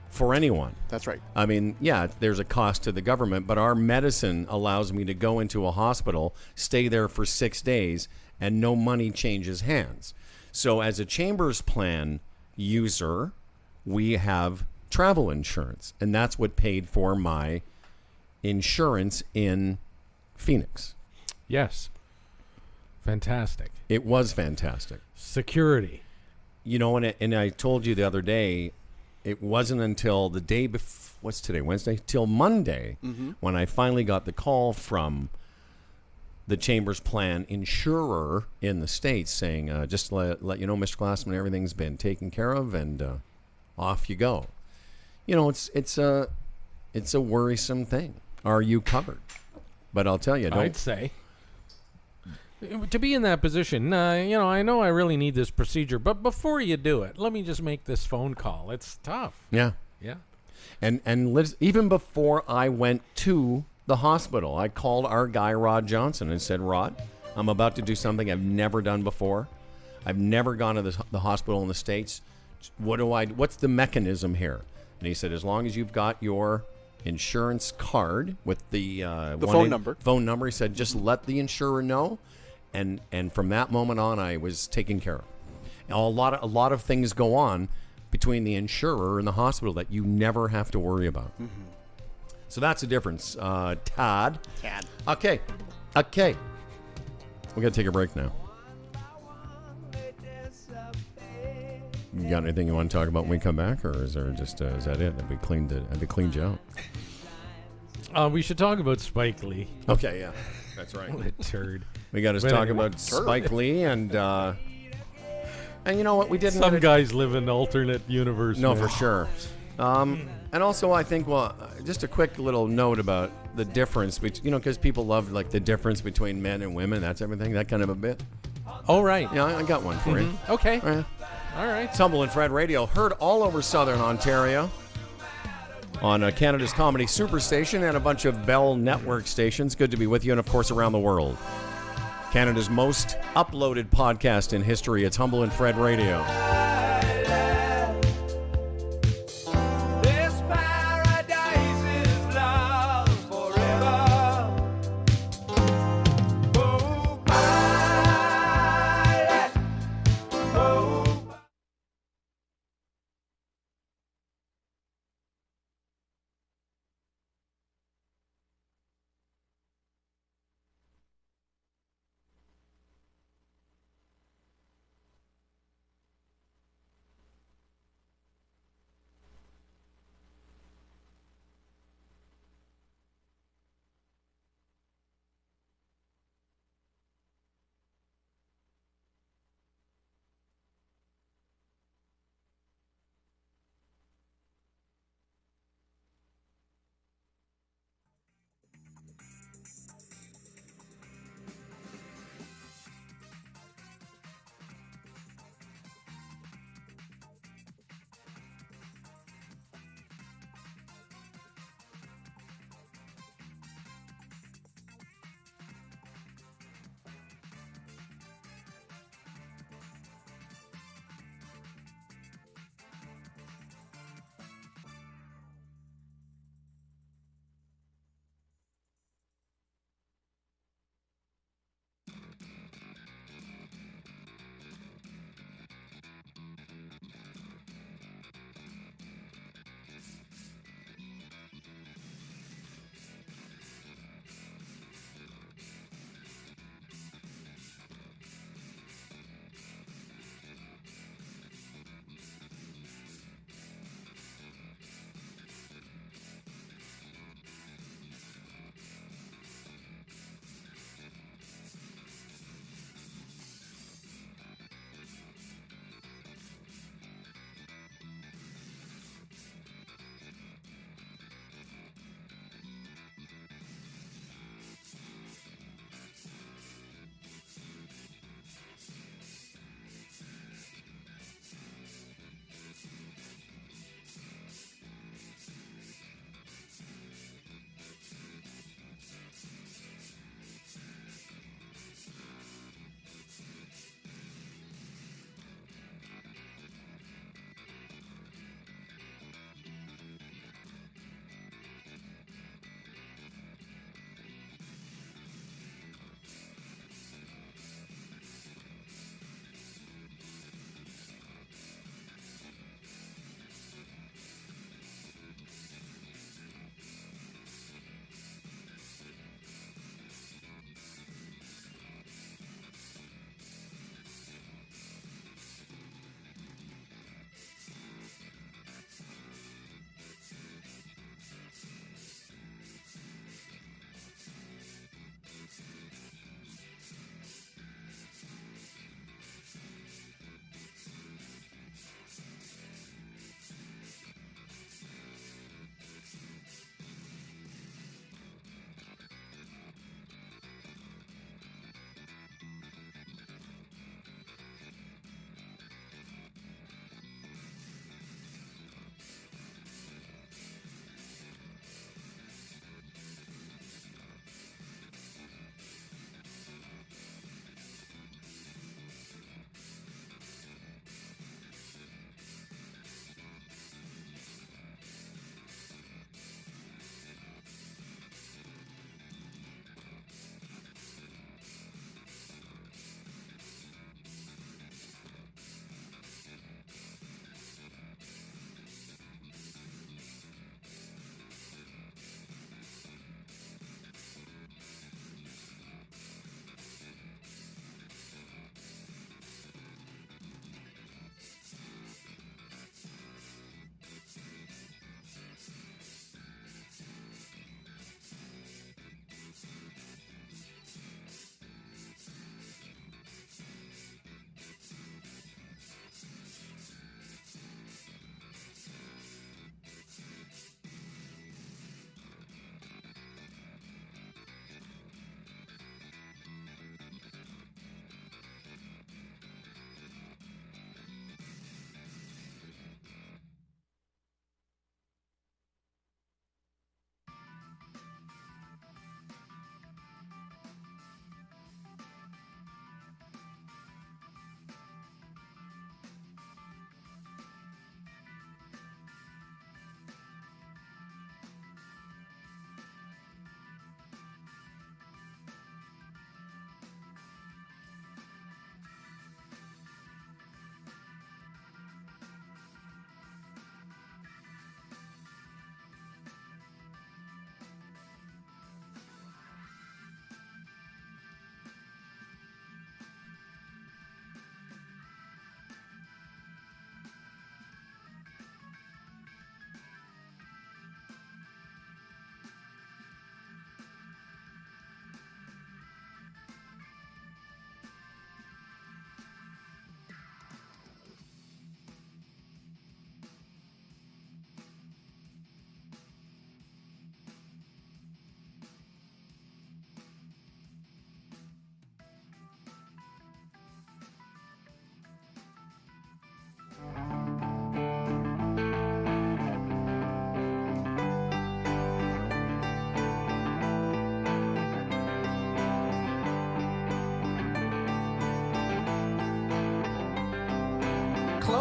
for anyone. That's right. I mean, yeah, there's a cost to the government, but our medicine allows me to go into a hospital, stay there for 6 days, and no money changes hands. So as a Chambers plan user, we have travel insurance, and that's what paid for my insurance in Phoenix. yes. Fantastic. It was fantastic. Security. And I told you the other day, it wasn't until the day before, what's today, Wednesday? Till Monday, when I finally got the call from the Chambers plan insurer in the States saying, just let you know, Mr. Glassman, everything's been taken care of, and off you go. It's a worrisome thing. Are you covered? But I'll tell you, I'd say. To be in that position, I know I really need this procedure, but before you do it, let me just make this phone call. It's tough. Yeah. Yeah. And even before I went to the hospital, I called our guy, Rod Johnson, and said, Rod, I'm about to do something I've never done before. I've never gone to the hospital in the States. What's the mechanism here? And he said, as long as you've got your insurance card with the phone number. He said, just let the insurer know. And from that moment on, I was taken care of. Now, a lot of things go on between the insurer and the hospital that you never have to worry about. So that's the difference. Todd. Okay. We got to take a break now. You got anything you want to talk about when we come back, or is there just is that it? Have we cleaned you out? We should talk about Spike Lee. Okay, yeah, that's right. What a turd. We got to talk about Spike Lee and you know what we didn't. Some guys live in an alternate universe. No, man. for sure. And also, I think, just a quick little note about the difference between, because people love like the difference between men and women. That's everything. That kind of a bit. Oh, right. Yeah, I got one for you. Okay. All right. It's Humble and Fred Radio, heard all over Southern Ontario on Canada's Comedy Superstation and a bunch of Bell Network stations. Good to be with you, and of course around the world. Canada's most uploaded podcast in history. It's Humble and Fred Radio.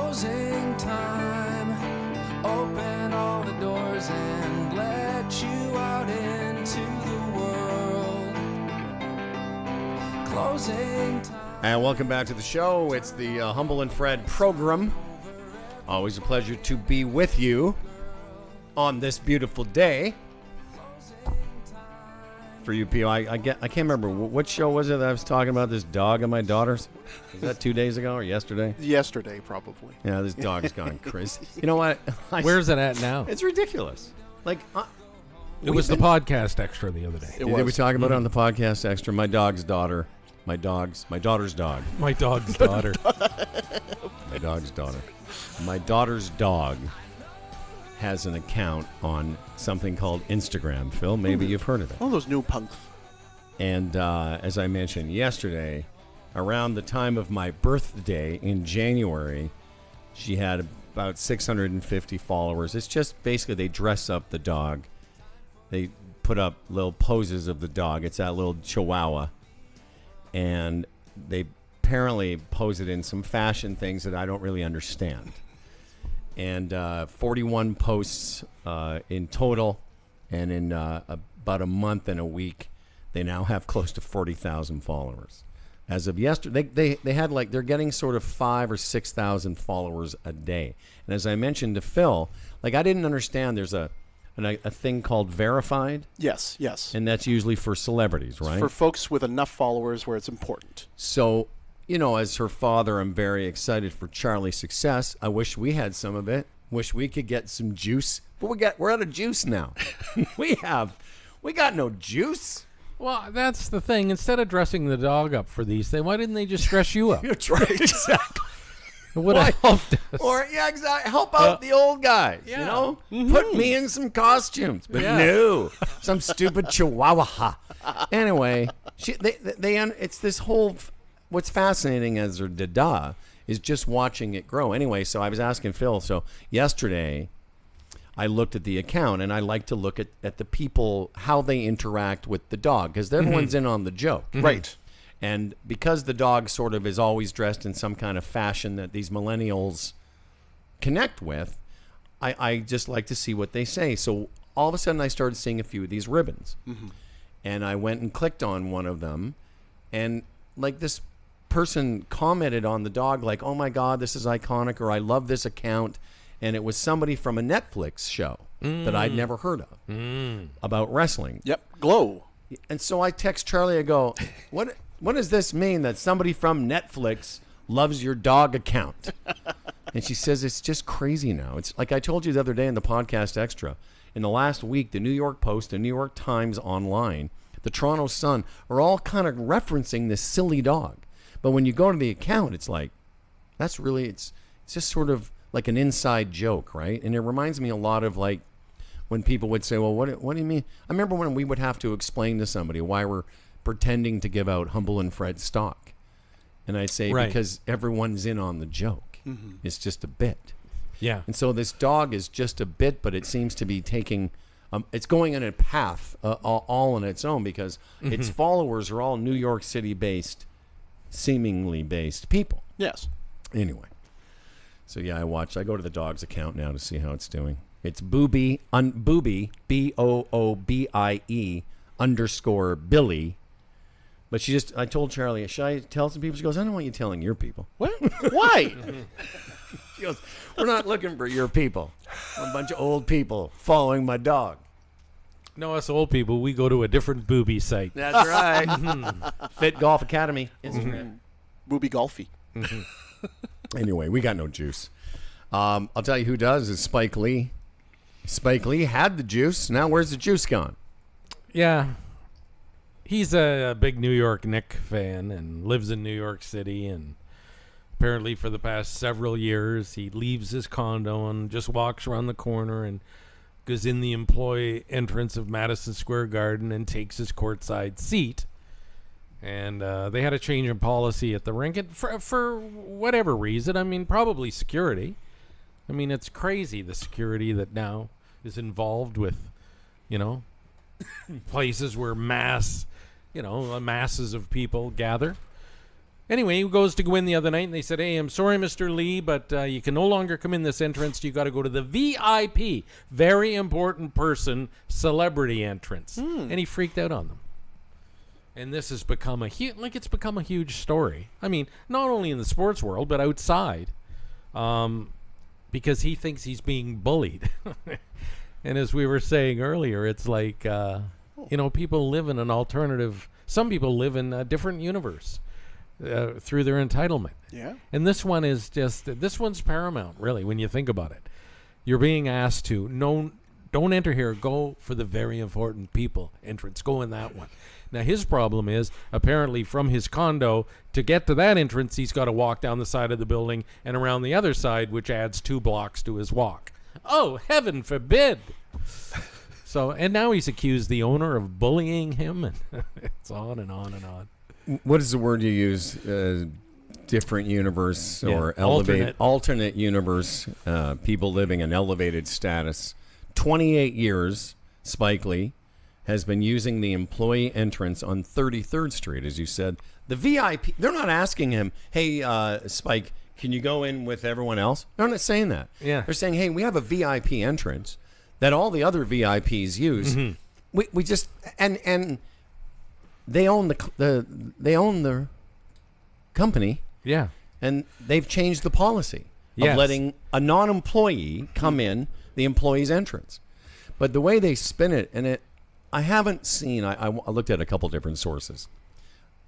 Closing time. Open all the doors and let you out into the world. Closing time. And welcome back to the show. It's the Humble and Fred program. Always a pleasure to be with you on this beautiful day. For you people, I can't remember what show was it that I was talking about this dog of my daughter's. Was that 2 days ago or yesterday? Yesterday, probably. Yeah, this dog's gone crazy. You know what? Where's it at now? It's ridiculous. Like It was the podcast extra the other day. Did we talk about it on the podcast extra? My daughter's dog. My dog's daughter. My dog's daughter. My daughter's dog has an account on something called Instagram. Phil, maybe you've heard of it. All those new punks. And as I mentioned yesterday, around the time of my birthday in January, she had about 650 followers. It's just basically they dress up the dog. They put up little poses of the dog. It's that little chihuahua. And they apparently pose it in some fashion things that I don't really understand. And 41 posts in total. And in about a month and a week, they now have close to 40,000 followers. As of yesterday, they had they're getting sort of 5,000 or 6,000 followers a day. And as I mentioned to Phil, I didn't understand there's a thing called verified. Yes. And that's usually for celebrities, right? For folks with enough followers where it's important. So, as her father, I'm very excited for Charlie's success. I wish we had some of it. Wish we could get some juice. But we're out of juice now. we got no juice. Well, that's the thing. Instead of dressing the dog up for these things, why didn't they just dress you up? That's right. Exactly. It would have helped us. Or, exactly. Help out the old guys, Put me in some costumes. But no, some stupid chihuahua. Anyway, it's this whole, what's fascinating as their dada is just watching it grow. Anyway, so I was asking Phil, so yesterday I looked at the account, and I like to look at the people, how they interact with the dog, because everyone's in on the joke. Mm-hmm. Right. And because the dog sort of is always dressed in some kind of fashion that these millennials connect with, I just like to see what they say. So all of a sudden I started seeing a few of these ribbons. Mm-hmm. And I went and clicked on one of them. And this person commented on the dog oh, my God, this is iconic, or I love this account. And it was somebody from a Netflix show that I'd never heard of about wrestling. Yep, Glow. And so I text Charlie, I go, what does this mean that somebody from Netflix loves your dog account? And she says, it's just crazy now. It's like I told you the other day in the podcast extra. In the last week, the New York Post, the New York Times Online, the Toronto Sun are all kind of referencing this silly dog. But when you go to the account, it's that's really, it's just sort of like an inside joke, right? And it reminds me a lot of when people would say, well, what do you mean? I remember when we would have to explain to somebody why we're pretending to give out Humble and Fred stock. And I say, because everyone's in on the joke. Mm-hmm. It's just a bit. Yeah. And so this dog is just a bit, but it seems to be taking, it's going in a path all on its own, because its followers are all New York City based, seemingly based people. Yes. Anyway. So yeah, I go to the dog's account now to see how it's doing. It's Boobie, Boobie, BOOBIE _ But I told Charlie, should I tell some people? She goes, I don't want you telling your people. What? Why? She goes, we're not looking for your people. We're a bunch of old people following my dog. No, us old people, we go to a different booby site. That's right. Fit Golf Academy. Instagram. Booby Golfy. Anyway, we got no juice. I'll tell you who does is Spike Lee. Spike Lee had the juice. Now where's the juice gone? Yeah. He's a big New York Knicks fan and lives in New York City, and apparently for the past several years he leaves his condo and just walks around the corner and goes in the employee entrance of Madison Square Garden and takes his courtside seat. And they had a change in policy at the rink for whatever reason. I mean, probably security. I mean, it's crazy, the security that now is involved with, places where masses of people gather. Anyway, he goes to go in the other night, and they said, "Hey, I'm sorry, Mr. Lee, but you can no longer come in this entrance. You got to go to the VIP, very important person, celebrity entrance." And he freaked out on them. And this has become it's become a huge story. I mean, not only in the sports world, but outside, because he thinks he's being bullied. And as we were saying earlier, it's like, people live in an alternative. Some people live in a different universe through their entitlement. Yeah. And this one's paramount, really, when you think about it. You're being asked to, no, don't enter here. Go for the very important people entrance. Go in that one. Now, his problem is, apparently, from his condo, to get to that entrance, he's got to walk down the side of the building and around the other side, which adds 2 blocks to his walk. Oh, heaven forbid. So, and now he's accused the owner of bullying him, and it's on and on and on. What is the word you use? Different universe or alternate universe, people living in elevated status. 28 years, Spike Lee has been using the employee entrance on 33rd Street, as you said. The VIP, they're not asking him, "Hey, Spike, can you go in with everyone else?" They're not saying that. Yeah. They're saying, "Hey, we have a VIP entrance that all the other VIPs use. We just and they own the company." Yeah. And they've changed the policy of letting a non-employee come in the employee's entrance. But the way they spin it, and I haven't seen, I looked at a couple different sources.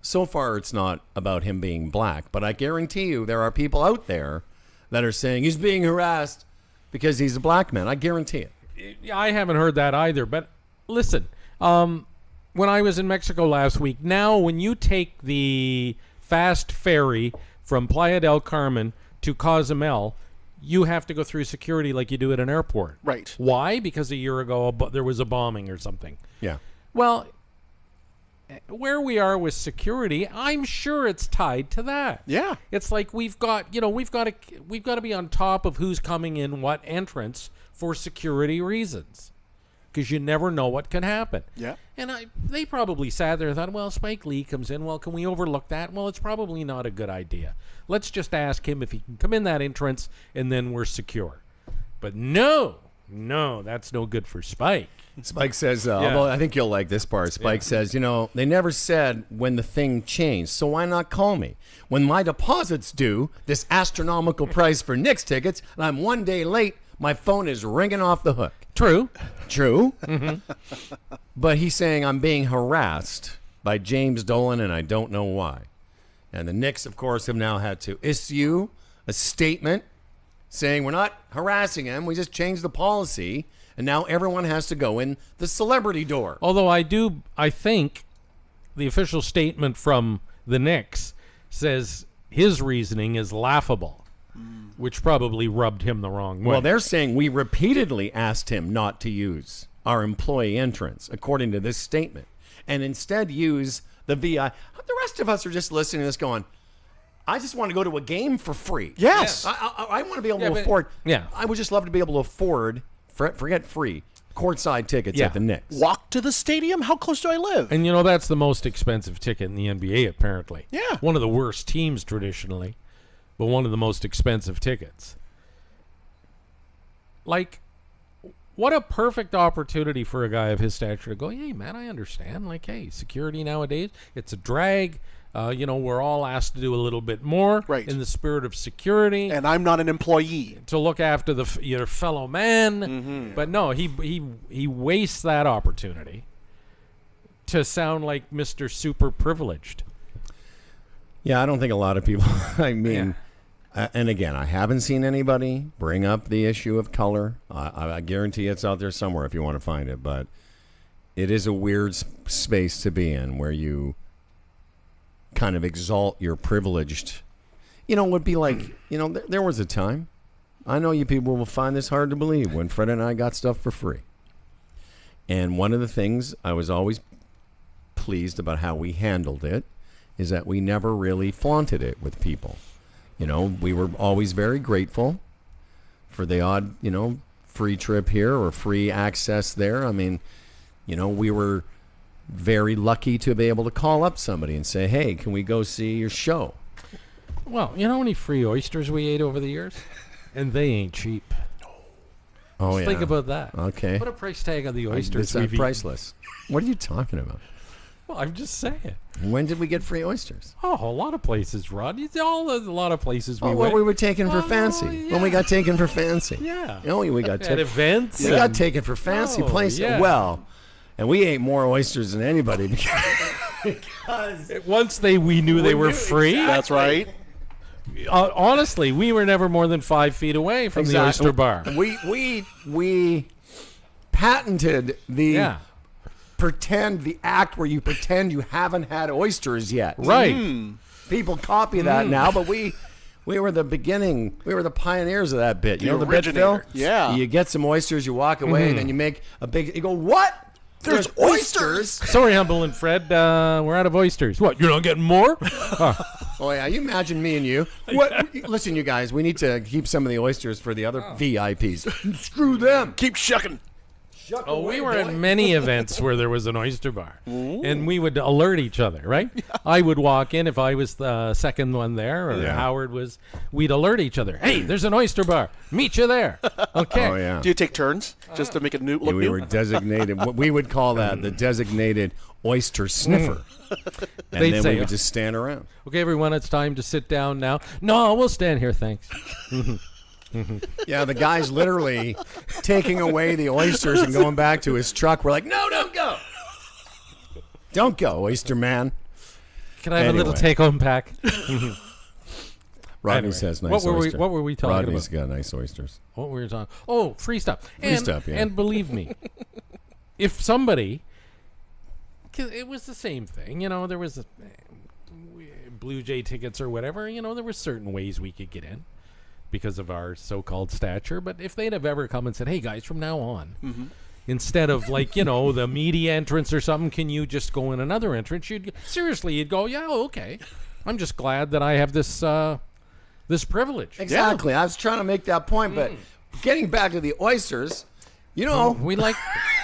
So far, it's not about him being black, but I guarantee you there are people out there that are saying he's being harassed because he's a black man. I guarantee it. I haven't heard that either. But listen, when I was in Mexico last week, now when you take the fast ferry from Playa del Carmen to Cozumel, you have to go through security like you do at an airport. Right. Why? Because a year ago there was a bombing or something. Yeah. Well, where we are with security, I'm sure it's tied to that. Yeah. It's like we've got to be on top of who's coming in what entrance for security reasons, because you never know what can happen. Yeah. And they probably sat there and thought, well, Spike Lee comes in. Well, can we overlook that? Well, it's probably not a good idea. Let's just ask him if he can come in that entrance, and then we're secure. But no, that's no good for Spike. Spike says, although I think you'll like this part, Spike says, they never said when the thing changed, so why not call me? When my deposit's due, this astronomical price for Knicks tickets, and I'm 1 day late, my phone is ringing off the hook. True. But he's saying I'm being harassed by James Dolan, and I don't know why. And the Knicks, of course, have now had to issue a statement saying we're not harassing him, we just changed the policy, and now everyone has to go in the celebrity door. Although I think the official statement from the Knicks says his reasoning is laughable, which probably rubbed him the wrong way. Well, they're saying we repeatedly asked him not to use our employee entrance, according to this statement, and instead use the VI. The rest of us are just listening to this going, I just want to go to a game for free. Yes. I want to be able to afford. Yeah. I would just love to be able to afford, forget free, courtside tickets at the Knicks. Walk to the stadium? How close do I live? And that's the most expensive ticket in the NBA, apparently. Yeah. One of the worst teams traditionally, but one of the most expensive tickets. Like, what a perfect opportunity for a guy of his stature to go, hey, man, I understand. Like, hey, security nowadays, it's a drag. We're all asked to do a little bit more in the spirit of security. And I'm not an employee. To look after your fellow man. Mm-hmm. But no, he wastes that opportunity to sound like Mr. Super Privileged. Yeah, I don't think a lot of people, and again, I haven't seen anybody bring up the issue of color. I guarantee it's out there somewhere if you want to find it, but it is a weird space to be in where you kind of exalt your privileged. It would be like, there was a time, I know you people will find this hard to believe, when Fred and I got stuff for free. And one of the things I was always pleased about how we handled it is that we never really flaunted it with people. We were always very grateful for the odd, free trip here or free access there. I mean, we were very lucky to be able to call up somebody and say, hey, can we go see your show? Well, you know how many free oysters we ate over the years? And they ain't cheap. Oh, Just yeah. think about that. Okay. Put a price tag on the oysters It's we've eaten. priceless. What are you talking about? Well, I'm just saying. When did we get free oysters? Oh, a lot of places, Rod. It's a lot of places we Oh, went. when we were taken for fancy. yeah. When we got taken for fancy. Yeah. Oh, we got At taken. events. We got taken for fancy Oh, places. yeah. Well, and we ate more oysters than anybody Once we knew they were free. That's right. Honestly, we were never more than 5 feet away from the oyster bar. We patented the the act where you pretend you haven't had oysters yet. Right. People copy that now, but we were the beginning. We were the pioneers of that bit. You know the bit, Phil? originator. Yeah. You get some oysters, you walk away, and then you make a big. You go, what? There's oysters? Sorry, Humble and Fred. We're out of oysters. What? You're not getting more? Oh yeah, you imagine me and you. What? Listen, you guys, we need to keep some of the oysters for the other VIPs. Screw them. Keep shucking. Oh, we were at many events where there was an oyster bar, and we would alert each other, right? I would walk in if I was the second one there, or Howard was. We'd alert each other. Hey, there's an oyster bar. Meet you there. Okay. Oh yeah. Do you take turns just to make it look We new? were designated. What we would call that the designated oyster sniffer. And They'd then say, we would just stand around. Okay, everyone, it's time to sit down now. No, we'll stand here, thanks. Yeah, the guy's literally taking away the oysters and going back to his truck. We're like, no, don't go. Don't go, oyster man. Can I have a little Anyway. take-home pack? Rodney Anyway, says nice what were oyster. we talking Rodney's about? got nice oysters. What were we talking? Oh, free stuff. Free stuff, yeah. And believe me, if somebody, 'cause it was the same thing, you know, there was Blue Jay tickets or whatever, you know, there were certain ways we could get in because of our so-called stature. But if they'd have ever come and said, hey, guys, from now on, instead of like, you know, the media entrance or something, can you just go in another entrance? You'd go, yeah, okay. I'm just glad that I have this this privilege. Exactly. I was trying to make that point, but getting back to the oysters, you know, We like...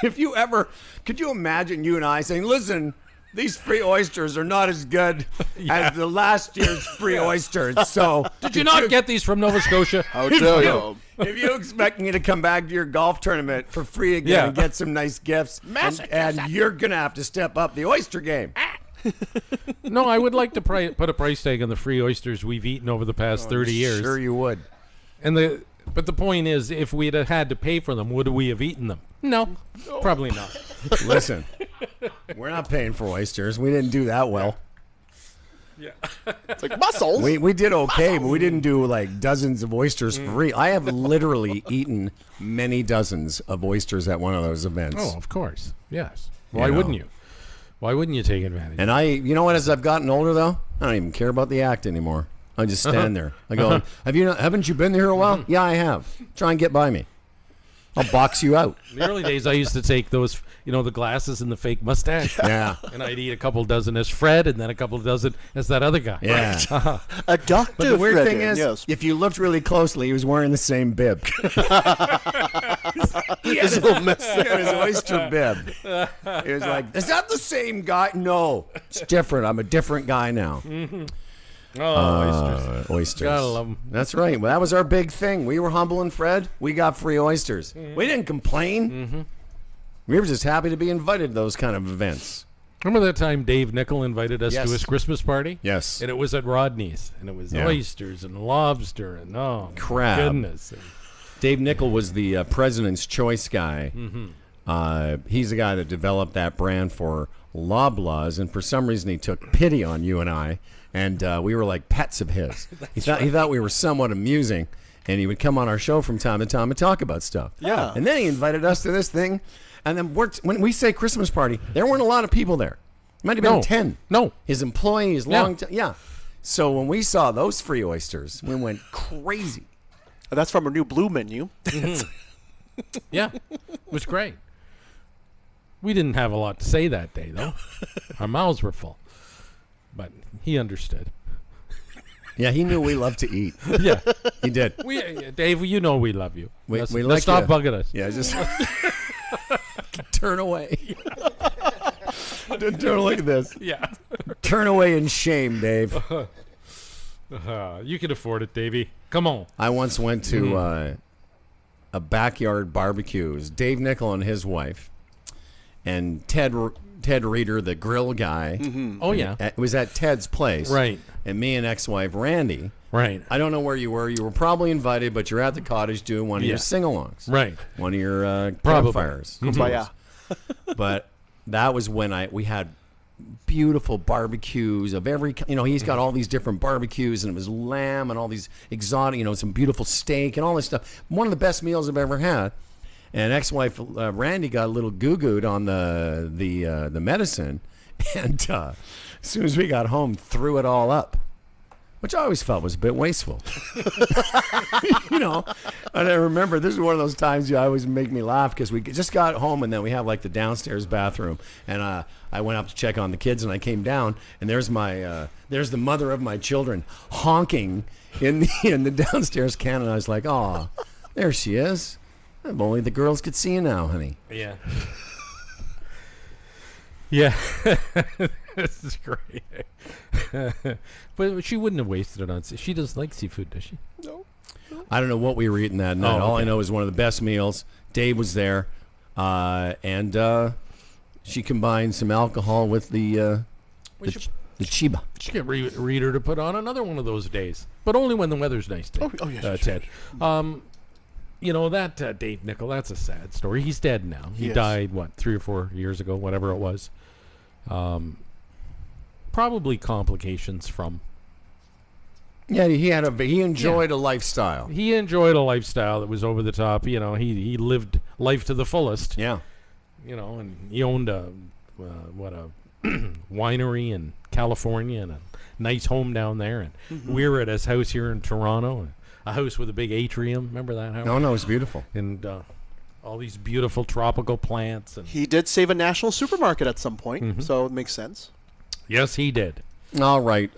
if you ever, could you imagine you and I saying, listen, these free oysters are not as good as the last year's free oysters. So Did you not get these from Nova Scotia? How dare you? if you expect me to come back to your golf tournament for free again Yeah. and get some nice gifts, and you're going to have to step up the oyster game. No, I would like to put a price tag on the free oysters we've eaten over the past 30 years. Sure you would. But the point is, if we'd have had to pay for them, would we have eaten them? No, probably not. Listen, we're not paying for oysters. We didn't do that well. It's like mussels. We did okay, but we didn't do like dozens of oysters for free. I have literally eaten many dozens of oysters at one of those events. Oh, of course. Yes. Why know. wouldn't you? Why wouldn't you take advantage? And you know what? As I've gotten older, though, I don't even care about the act anymore. I just stand there. I go, haven't you been here a while? Yeah, I have. Try and get by me. I'll box you out. In the early days, I used to take those, you know, the glasses and the fake mustache. Yeah. And I'd eat a couple dozen as Fred and then a couple dozen as that other guy. Yeah. A doctor. But the weird Fred thing in, is, yes. if you looked really closely, he was wearing the same bib. His little mess. His oyster bib. He was like, is that the same guy? No, it's different. I'm a different guy now. Oysters. Oysters. Gotta love 'em. That's right. Well, that was our big thing. We were Humble and Fred. We got free oysters. We didn't complain. We were just happy to be invited to those kind of events. Remember that time Dave Nickel invited us Yes. to his Christmas party? Yes. And it was at Rodney's. And it was Yeah. oysters and lobster and, oh, my Crab. goodness. Dave Nickel was the President's Choice guy. He's the guy that developed that brand for Loblaws, and for some reason he took pity on you and I, and we were like pets of his. He thought we were somewhat amusing, and he would come on our show from time to time and talk about stuff. Yeah. And then he invited us to this thing, and then when we say Christmas party, there weren't a lot of people there. Might have been No. 10. No. His employees, yeah. So when we saw those free oysters, we went crazy. That's from our new blue menu. Yeah. It was great. We didn't have a lot to say that day, though. Our mouths were full. But he understood. Yeah, he knew we loved to eat. Yeah. He did. Dave, you know we love you. We Let's like stop you. bugging us. Yeah, just turn away. Don't look at this. Yeah. Turn away in shame, Dave. You can afford it, Davey. Come on. I once went to a backyard barbecue. It was Dave Nickel and his wife, and Ted Reeder, the grill guy. Oh, yeah. It was at Ted's place. Right. And me and ex-wife Randy. Right. I don't know where you were. You were probably invited, but you're at the cottage doing one of your sing-alongs. Right. One of your Probably. campfires. Kumbaya. But that was when we had beautiful barbecues of every, he's got all these different barbecues, and it was lamb and all these exotic, some beautiful steak and all this stuff. One of the best meals I've ever had. And ex-wife Randy got a little goo-gooed on the medicine, and as soon as we got home, threw it all up, which I always felt was a bit wasteful. And I remember this is one of those times you always make me laugh because we just got home, and then we have like the downstairs bathroom, and I went up to check on the kids, and I came down, and there's the mother of my children honking in the downstairs can, and I was like, oh, there she is. If only the girls could see you now, honey. Yeah. Yeah. This is great. But she wouldn't have wasted it on. She doesn't like seafood, does she? No. I don't know what we were eating that night. Oh, All I okay. know is one of the best meals. Dave was there, and she combined some alcohol with the chiba. She get Reader to put on another one of those days, but only when the weather's nice. Dave. Oh, yeah, Ted. That Dave Nickel, that's a sad story. He's dead now. He Yes. died, 3 or 4 years ago, whatever it was. Probably complications from. Yeah, he enjoyed a lifestyle. He enjoyed a lifestyle that was over the top. He lived life to the fullest. Yeah. And he owned a winery in California and a nice home down there. And we were at his house here in Toronto, a house with a big atrium. Remember that house? No, it's beautiful. And all these beautiful tropical plants. And He did save a national supermarket at some point, so it makes sense. yes, he did. All right.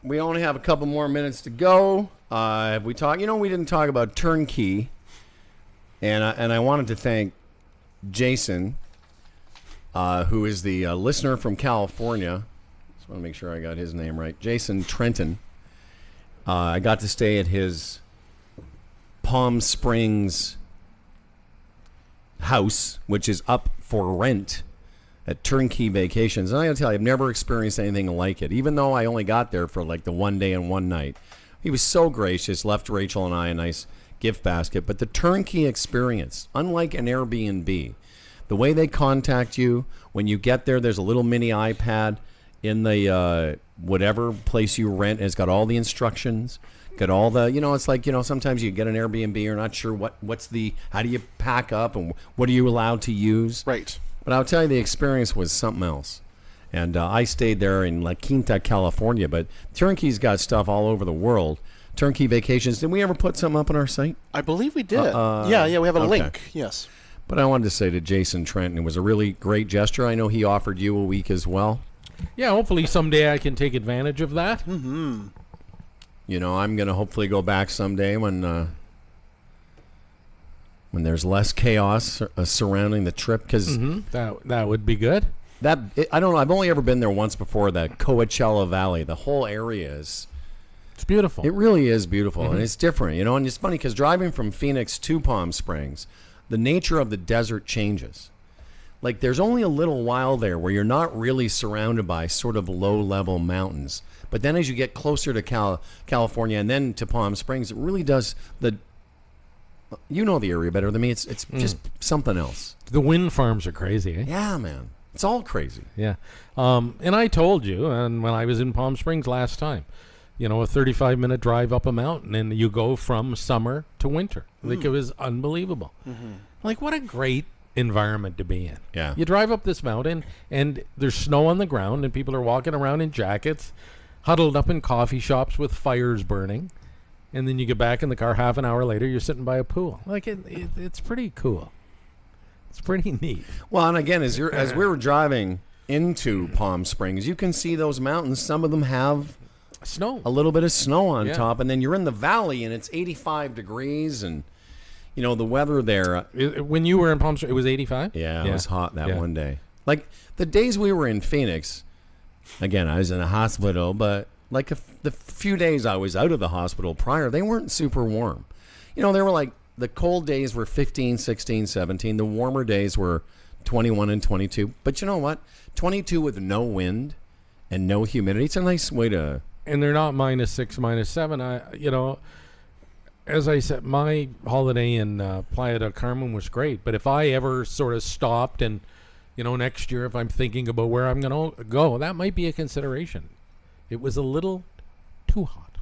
We only have a couple more minutes to go. Have we talked? We didn't talk about turnkey, and I wanted to thank Jason, who is the listener from California. Just want to make sure I got his name right. Jason Trenton. I got to stay at his Palm Springs house, which is up for rent at Turnkey Vacations. And I gotta tell you, I've never experienced anything like it, even though I only got there for like the 1 day and 1 night. He was so gracious, left Rachel and I a nice gift basket. But the turnkey experience, unlike an Airbnb, the way they contact you when you get there, there's a little mini iPad in the whatever place you rent. It's got all the instructions, got all the, it's like, sometimes you get an Airbnb, you're not sure how do you pack up and what are you allowed to use. Right. But I'll tell you, the experience was something else. And I stayed there in La Quinta, California, but Turnkey's got stuff all over the world. Turnkey Vacations. Did we ever put something up on our site? I believe we did. Yeah, we have a okay. link. Yes. But I wanted to say to Jason Trenton, it was a really great gesture. I know he offered you a week as well. Yeah, hopefully someday I can take advantage of that. I'm going to hopefully go back someday when there's less chaos surrounding the trip. Because That would be good. I don't know. I've only ever been there once before. That Coachella Valley, the whole area is. It's beautiful. It really is beautiful, and it's different, And it's funny because driving from Phoenix to Palm Springs, the nature of the desert changes. Like there's only a little while there where you're not really surrounded by sort of low-level mountains, but then as you get closer to California and then to Palm Springs, it really does the. You know the area better than me. It's just something else. The wind farms are crazy, eh? Yeah, man. It's all crazy. Yeah. And I told you, and when I was in Palm Springs last time, a 35-minute drive up a mountain, and you go from summer to winter. Like, it was unbelievable. Like, what a great environment to be in. Yeah. You drive up this mountain, and there's snow on the ground, and people are walking around in jackets, huddled up in coffee shops with fires burning. And then you get back in the car half an hour later, you're sitting by a pool. Like, it's pretty cool. It's pretty neat. Well, and again, as we were driving into Palm Springs, you can see those mountains. Some of them have Snow. a little bit of snow on Yeah. top, and then you're in the valley, and it's 85 degrees, and the weather there. When you were in Palm Springs, it was 85? Yeah, it was hot that Yeah. one day. Like the days we were in Phoenix. Again, I was in a hospital, but Like the few days I was out of the hospital prior, they weren't super warm. You know, they were like, the cold days were 15, 16, 17. The warmer days were 21 and 22. But you know what? 22 with no wind and no humidity. It's a nice way to... And they're not -6, -7. You know, as I said, my holiday in Playa del Carmen was great. But if I ever sort of stopped and, you know, next year if I'm thinking about where I'm going to go, that might be a consideration. It was a little too hot.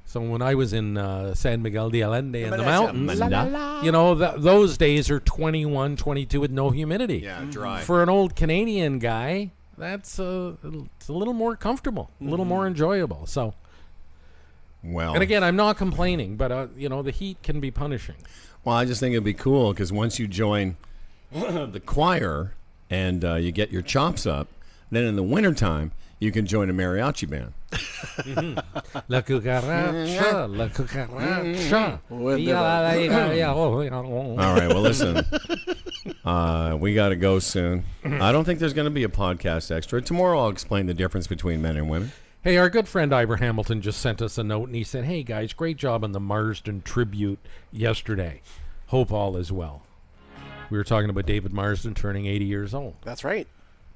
So when I was in San Miguel de Allende in the mountains, you know, those days are 21, 22 with no humidity. Yeah, dry. For an old Canadian guy, that's it's a little more comfortable, a little more enjoyable. So, Well, and again, I'm not complaining, but you know, the heat can be punishing. well, I just think it'd be cool because once you join the choir and you get your chops up, then in the wintertime, you can join a mariachi band. La cucaracha, la cucaracha. All right, well, listen. We got to go soon. I don't think there's going to be a podcast extra. Tomorrow I'll explain the difference between men and women. Hey, our good friend Ivor Hamilton just sent us a note, and he said, hey, guys, great job on the Marsden tribute yesterday. Hope all is well. We were talking about David Marsden turning 80 years old. That's right.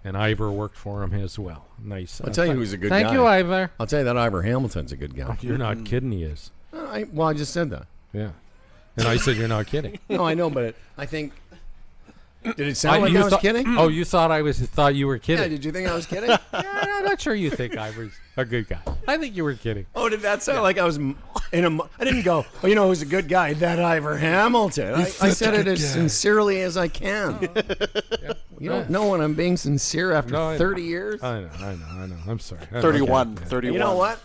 And Ivor worked for him as well. Nice. I'll tell you who's a good guy. Thank you, Ivor. I'll tell you that Ivor Hamilton's a good guy. You're not kidding, he is. I just said that. Yeah. And I said you're not kidding. No, I know, but I think... Did it sound like I was kidding? Oh, you thought thought you were kidding. Yeah, did you think I was kidding? Yeah, I'm not sure you think Ivor's a good guy. I think you were kidding. Oh, did that sound like I was in a... I didn't go, oh, you know who's a good guy? That Ivor Hamilton. I said it as sincerely as I can. You don't know when I'm being sincere after 30 years? I know. I'm sorry. 31. Okay. 31. You know what?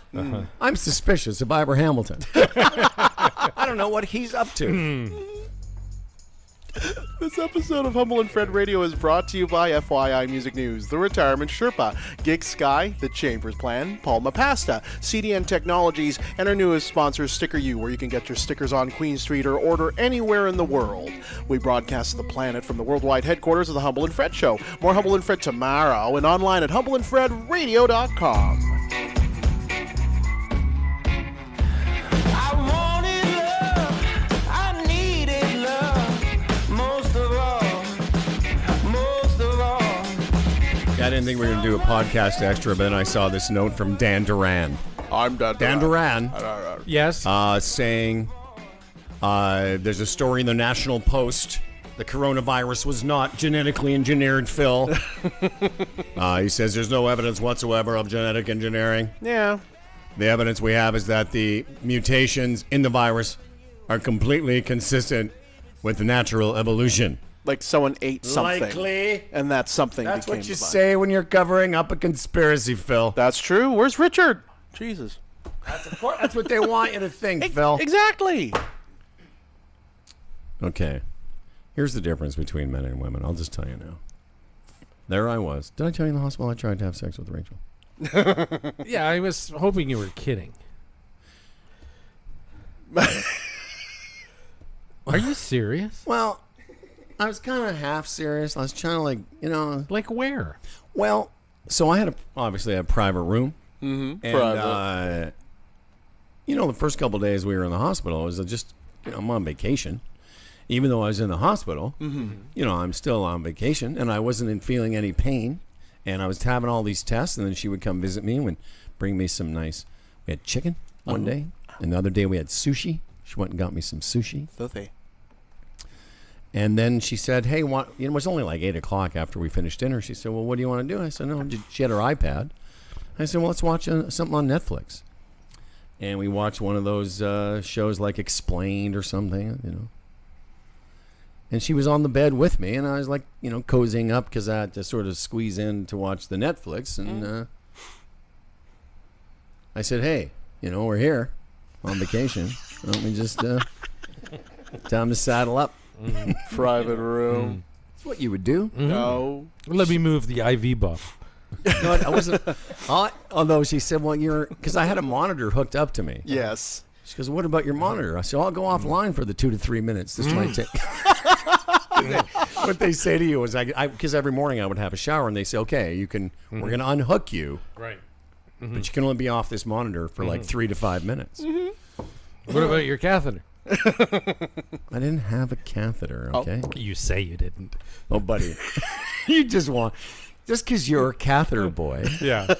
I'm suspicious of Ivor Hamilton. I don't know what he's up to. This episode of Humble and Fred Radio is brought to you by FYI Music News, The Retirement Sherpa, Gig Sky, The Chambers Plan, Palma Pasta, CDN Technologies, and our newest sponsor, Sticker U, where you can get your stickers on Queen Street or order anywhere in the world. We broadcast the planet from the worldwide headquarters of the Humble and Fred Show. More Humble and Fred tomorrow and online at humbleandfredradio.com. I didn't think we were going to do a podcast extra, but then I saw this note from Dan Duran. I'm Dan Duran. Yes. Saying there's a story in the National Post. The coronavirus was not genetically engineered, Phil. He says there's no evidence whatsoever of genetic engineering. Yeah. The evidence we have is that the mutations in the virus are completely consistent with natural evolution. Like someone ate something. Likely. And that something That's became what you the virus. say when you're covering up a conspiracy, Phil. That's true. Where's Richard? Jesus. That's what they want you to think, Phil. Exactly. Okay. Here's the difference between men and women. I'll just tell you now. There I was. Did I tell you in the hospital I tried to have sex with Rachel? Yeah, I was hoping you were kidding. Are you serious? Well, I was kind of half serious. I was trying to, like, you know. Like where? Well, so I had obviously a private room. Mm-hmm. And, Private. you know, the first couple of days we were in the hospital, it was just, you know, I'm on vacation. Even though I was in the hospital, you know, I'm still on vacation, and I wasn't feeling any pain. And I was having all these tests, and then she would come visit me and bring me some nice... We had chicken one day, and the other day we had sushi. She went and got me some sushi. Filthy. And then she said, hey, it was only like 8 o'clock after we finished dinner. She said, well, what do you want to do? I said, no. She had her iPad. I said, well, let's watch something on Netflix. And we watched one of those shows like Explained or something, you know. And she was on the bed with me, and I was like, you know, cozying up because I had to sort of squeeze in to watch the Netflix. And I said, hey, you know, we're here on vacation. Why don't we just time to saddle up? Private room. That's what you would do. No. Let me move the IV buff. No, I wasn't. Although she said, well, because I had a monitor hooked up to me. Yes. She goes, what about your monitor? I said, I'll go offline for the 2 to 3 minutes. This might take. What they say to you is, because every morning I would have a shower, and they say, okay, we're going to unhook you. Right. but you can only be off this monitor for like 3 to 5 minutes. What about your catheter? I didn't have a catheter, okay? You say you didn't. Oh, buddy. Just because you're a catheter boy, Yeah.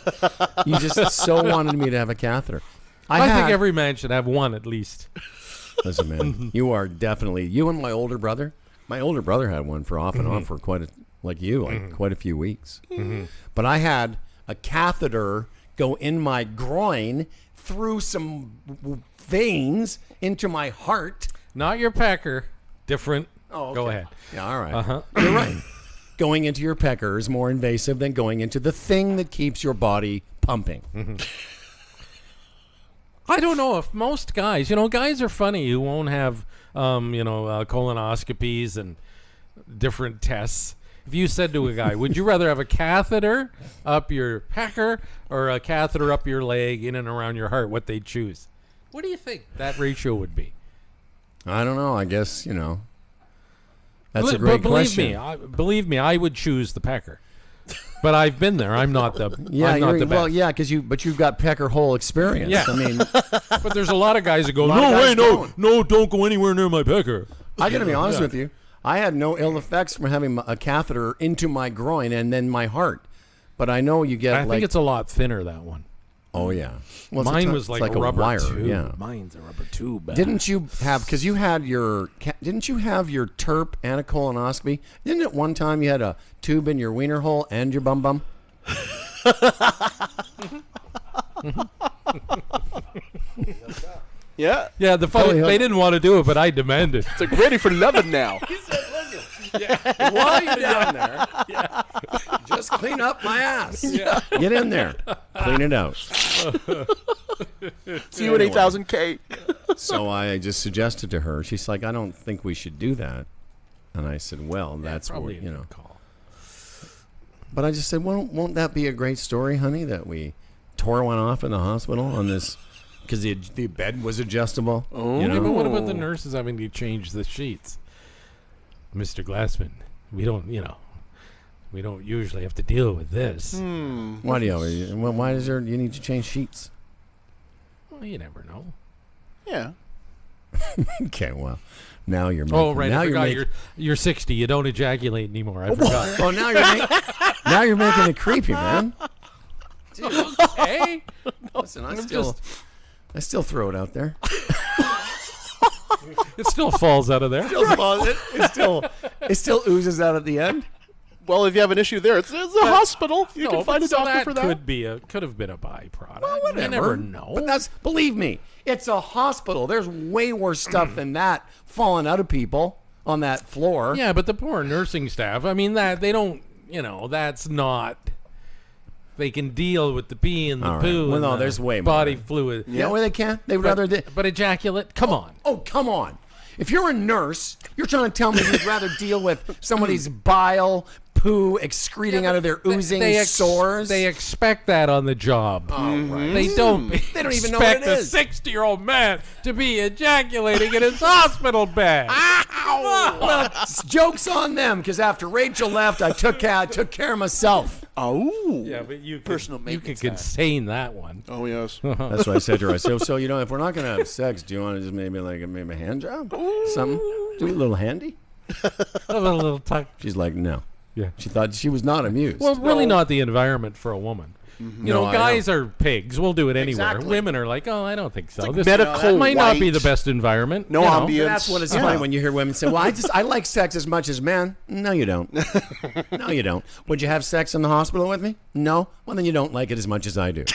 you just so wanted me to have a catheter. I think every man should have one at least. Listen, man, you are definitely, you and my older brother. My older brother had one for off and on for quite a few weeks. But I had a catheter go in my groin through some veins into my heart. Not your pecker. Different. Oh, okay. Go ahead. Yeah, all right. You're right. Going into your pecker is more invasive than going into the thing that keeps your body pumping. I don't know if most guys, guys are funny who won't have, colonoscopies and different tests. If you said to a guy, would you rather have a catheter up your pecker or a catheter up your leg in and around your heart, what they'd choose? What do you think that ratio would be? I don't know. I guess, that's a great question. Believe me, I would choose the pecker. But I've been there. I'm not the best. Well, yeah, but you've got pecker hole experience. Yeah. I mean, but there's a lot of guys that go, no, don't go anywhere near my pecker. I got to be honest with you. I had no ill effects from having a catheter into my groin and then my heart. But I know you get I think it's a lot thinner, that one. Oh, yeah. Well, mine was like a rubber wire. tube. Yeah. Mine's a rubber tube. Didn't you have, because you had didn't you have your TERP and a colonoscopy? Didn't it one time you had a tube in your wiener hole and your bum bum? Yeah. Yeah, they didn't want to do it, but I demanded. It's like ready for loving now. While you're down there, just clean up my ass. Yeah. Get in there. Clean it out. See you at 8,000K. So I just suggested to her, she's like, I don't think we should do that. And I said, well, that's what, Probably a good call. But I just said, well, won't that be a great story, honey, that we tore one off in the hospital on this, because the bed was adjustable? Oh. Yeah, but what about the nurses having to change the sheets? Mr. Glassman, we don't usually have to deal with this. Why do you need to change sheets? Well, you never know. Yeah. Okay, well, now you're making, Oh, right. I forgot you're 60. You don't ejaculate anymore. I forgot. Oh, now you're making it creepy, man. Hey, Listen, I still throw it out there. it still falls out of there. It still oozes out at the end. Well, if you have an issue there, it's a hospital. You can find a doctor for that. Could have been a byproduct. Well, whatever. You never know. But believe me, it's a hospital. There's way worse stuff than that falling out of people on that floor. Yeah, but the poor nursing staff. I mean, that they don't. That's not. They can deal with the pee and the All right. poo. Well, and no, the there's way more. body fluid. Yeah, well, they can't. They would rather. But ejaculate. Come on. Oh, come on. If you're a nurse, you're trying to tell me you'd rather deal with somebody's bile, poo excreting out of their oozing sores? They expect that on the job. Oh, right. They don't. They don't even know what it is. Expect a 60-year-old man to be ejaculating in his hospital bed. Well, joke's on them, because after Rachel left, I took care of myself. Oh. Yeah, but you Personal could maintenance contain that one. Oh, yes. That's what I said to her. I said, so if we're not going to have sex, do you want to just maybe a hand job? Something? Do a little handy? A little tuck. She's like, no. Yeah. She thought she was not amused. Well, really not the environment for a woman. No, I guys are pigs. We'll do it anywhere. Exactly. Women are like, oh, I don't think so. like This medical might not be white. the best environment. No ambience. That's what it's funny when you hear women say, well, I like sex as much as men. No, you don't. No, you don't. Would you have sex in the hospital with me? No. Well, then you don't like it as much as I do.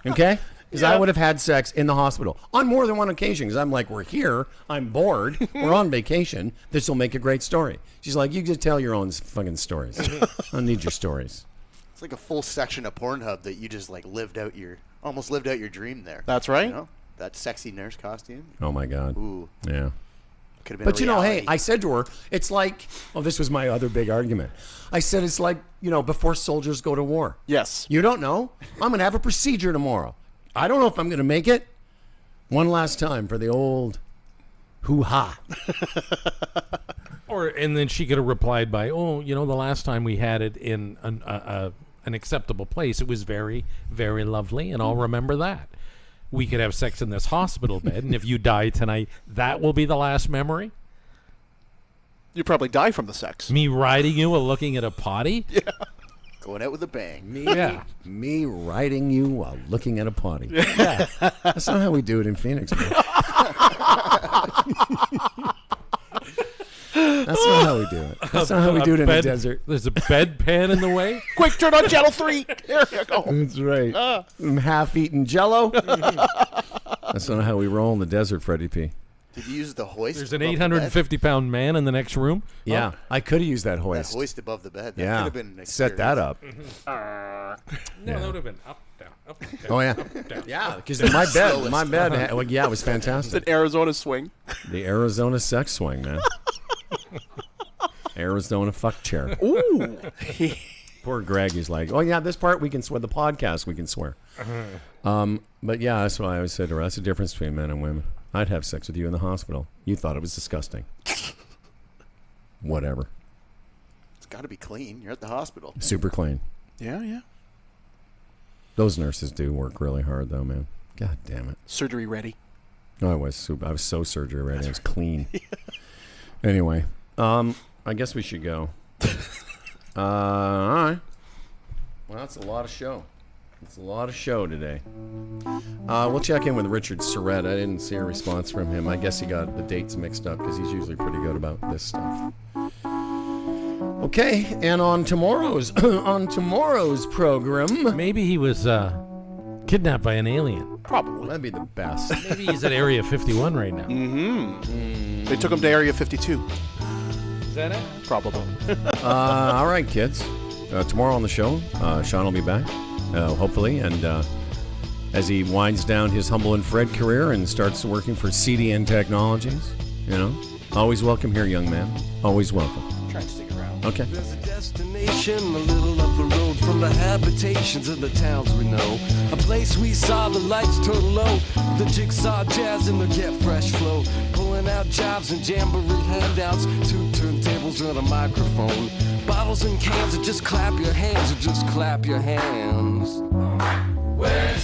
Okay? Because I would have had sex in the hospital on more than one occasion. Because I'm like, we're here. I'm bored. We're on vacation. This will make a great story. She's like, you just tell your own fucking stories. I don't need your stories. It's like a full section of Pornhub that you just like almost lived out your dream there. That's right. You know? That sexy nurse costume. Oh, my God. Ooh. Yeah. Could have been But, a reality. hey, I said to her, it's like, this was my other big argument. I said, it's like, before soldiers go to war. Yes. You don't know. I'm going to have a procedure tomorrow. I don't know if I'm going to make it. One last time for the old hoo-ha. And then she could have replied by, the last time we had it in an acceptable place. It was very, very lovely, and I'll remember that. We could have sex in this hospital bed, and if you die tonight, that will be the last memory. You probably die from the sex. Me riding you while looking at a potty? Yeah. Going out with a bang. Me riding you while looking at a potty. Yeah. That's not how we do it in Phoenix, man. That's not how we do it. That's not how we do it in the desert. There's a bedpan in the way. Quick, turn on Channel 3. There you go. That's right. Half-eaten Jello. That's not how we roll in the desert, Freddie P. Did you use the hoist? There's an 850-pound man in the next room. Yeah, I could have used that hoist. That hoist above the bed. That Yeah, could have been an set that up. No, that would have been up, down, up, down. Oh yeah, up, down. yeah. Because my bed, it was It's fantastic. an Arizona swing. The Arizona sex swing, man. Arizona fuck chair. Ooh. Poor Greg. He's like, oh yeah, this part we can swear. The podcast we can swear. But yeah, that's what I always said to her. That's the difference between men and women. I'd have sex with you in the hospital. You thought it was disgusting. Whatever. It's got to be clean. You're at the hospital. Super clean. Yeah, yeah. Those nurses do work really hard, though, man. God damn it. Surgery ready. I was so surgery ready. I was clean. Anyway, I guess we should go. All right. Well, that's a lot of show. It's a lot of show today. We'll check in with Richard Surrett. I didn't see a response from him. I guess he got the dates mixed up because he's usually pretty good about this stuff. Okay, and on tomorrow's program, Maybe he was kidnapped by an alien. Probably. that'd be the best. Maybe he's at Area 51 right now. They took him to Area 52. Is that it? Probably. All right, kids. Tomorrow on the show, Sean will be back, hopefully, and as he winds down his Humble and Fred career and starts working for CDN Technologies, always welcome here, young man. Always welcome. Trying to stick around. Okay. There's a destination a little up the road from the habitations of the towns we know. A place we saw the lights turn low, the jigsaw jazz and the get fresh flow. Pulling out jobs and jamboree handouts, 2 turntables and a microphone. Bottles and cans, or just clap your hands, or just clap your hands. Where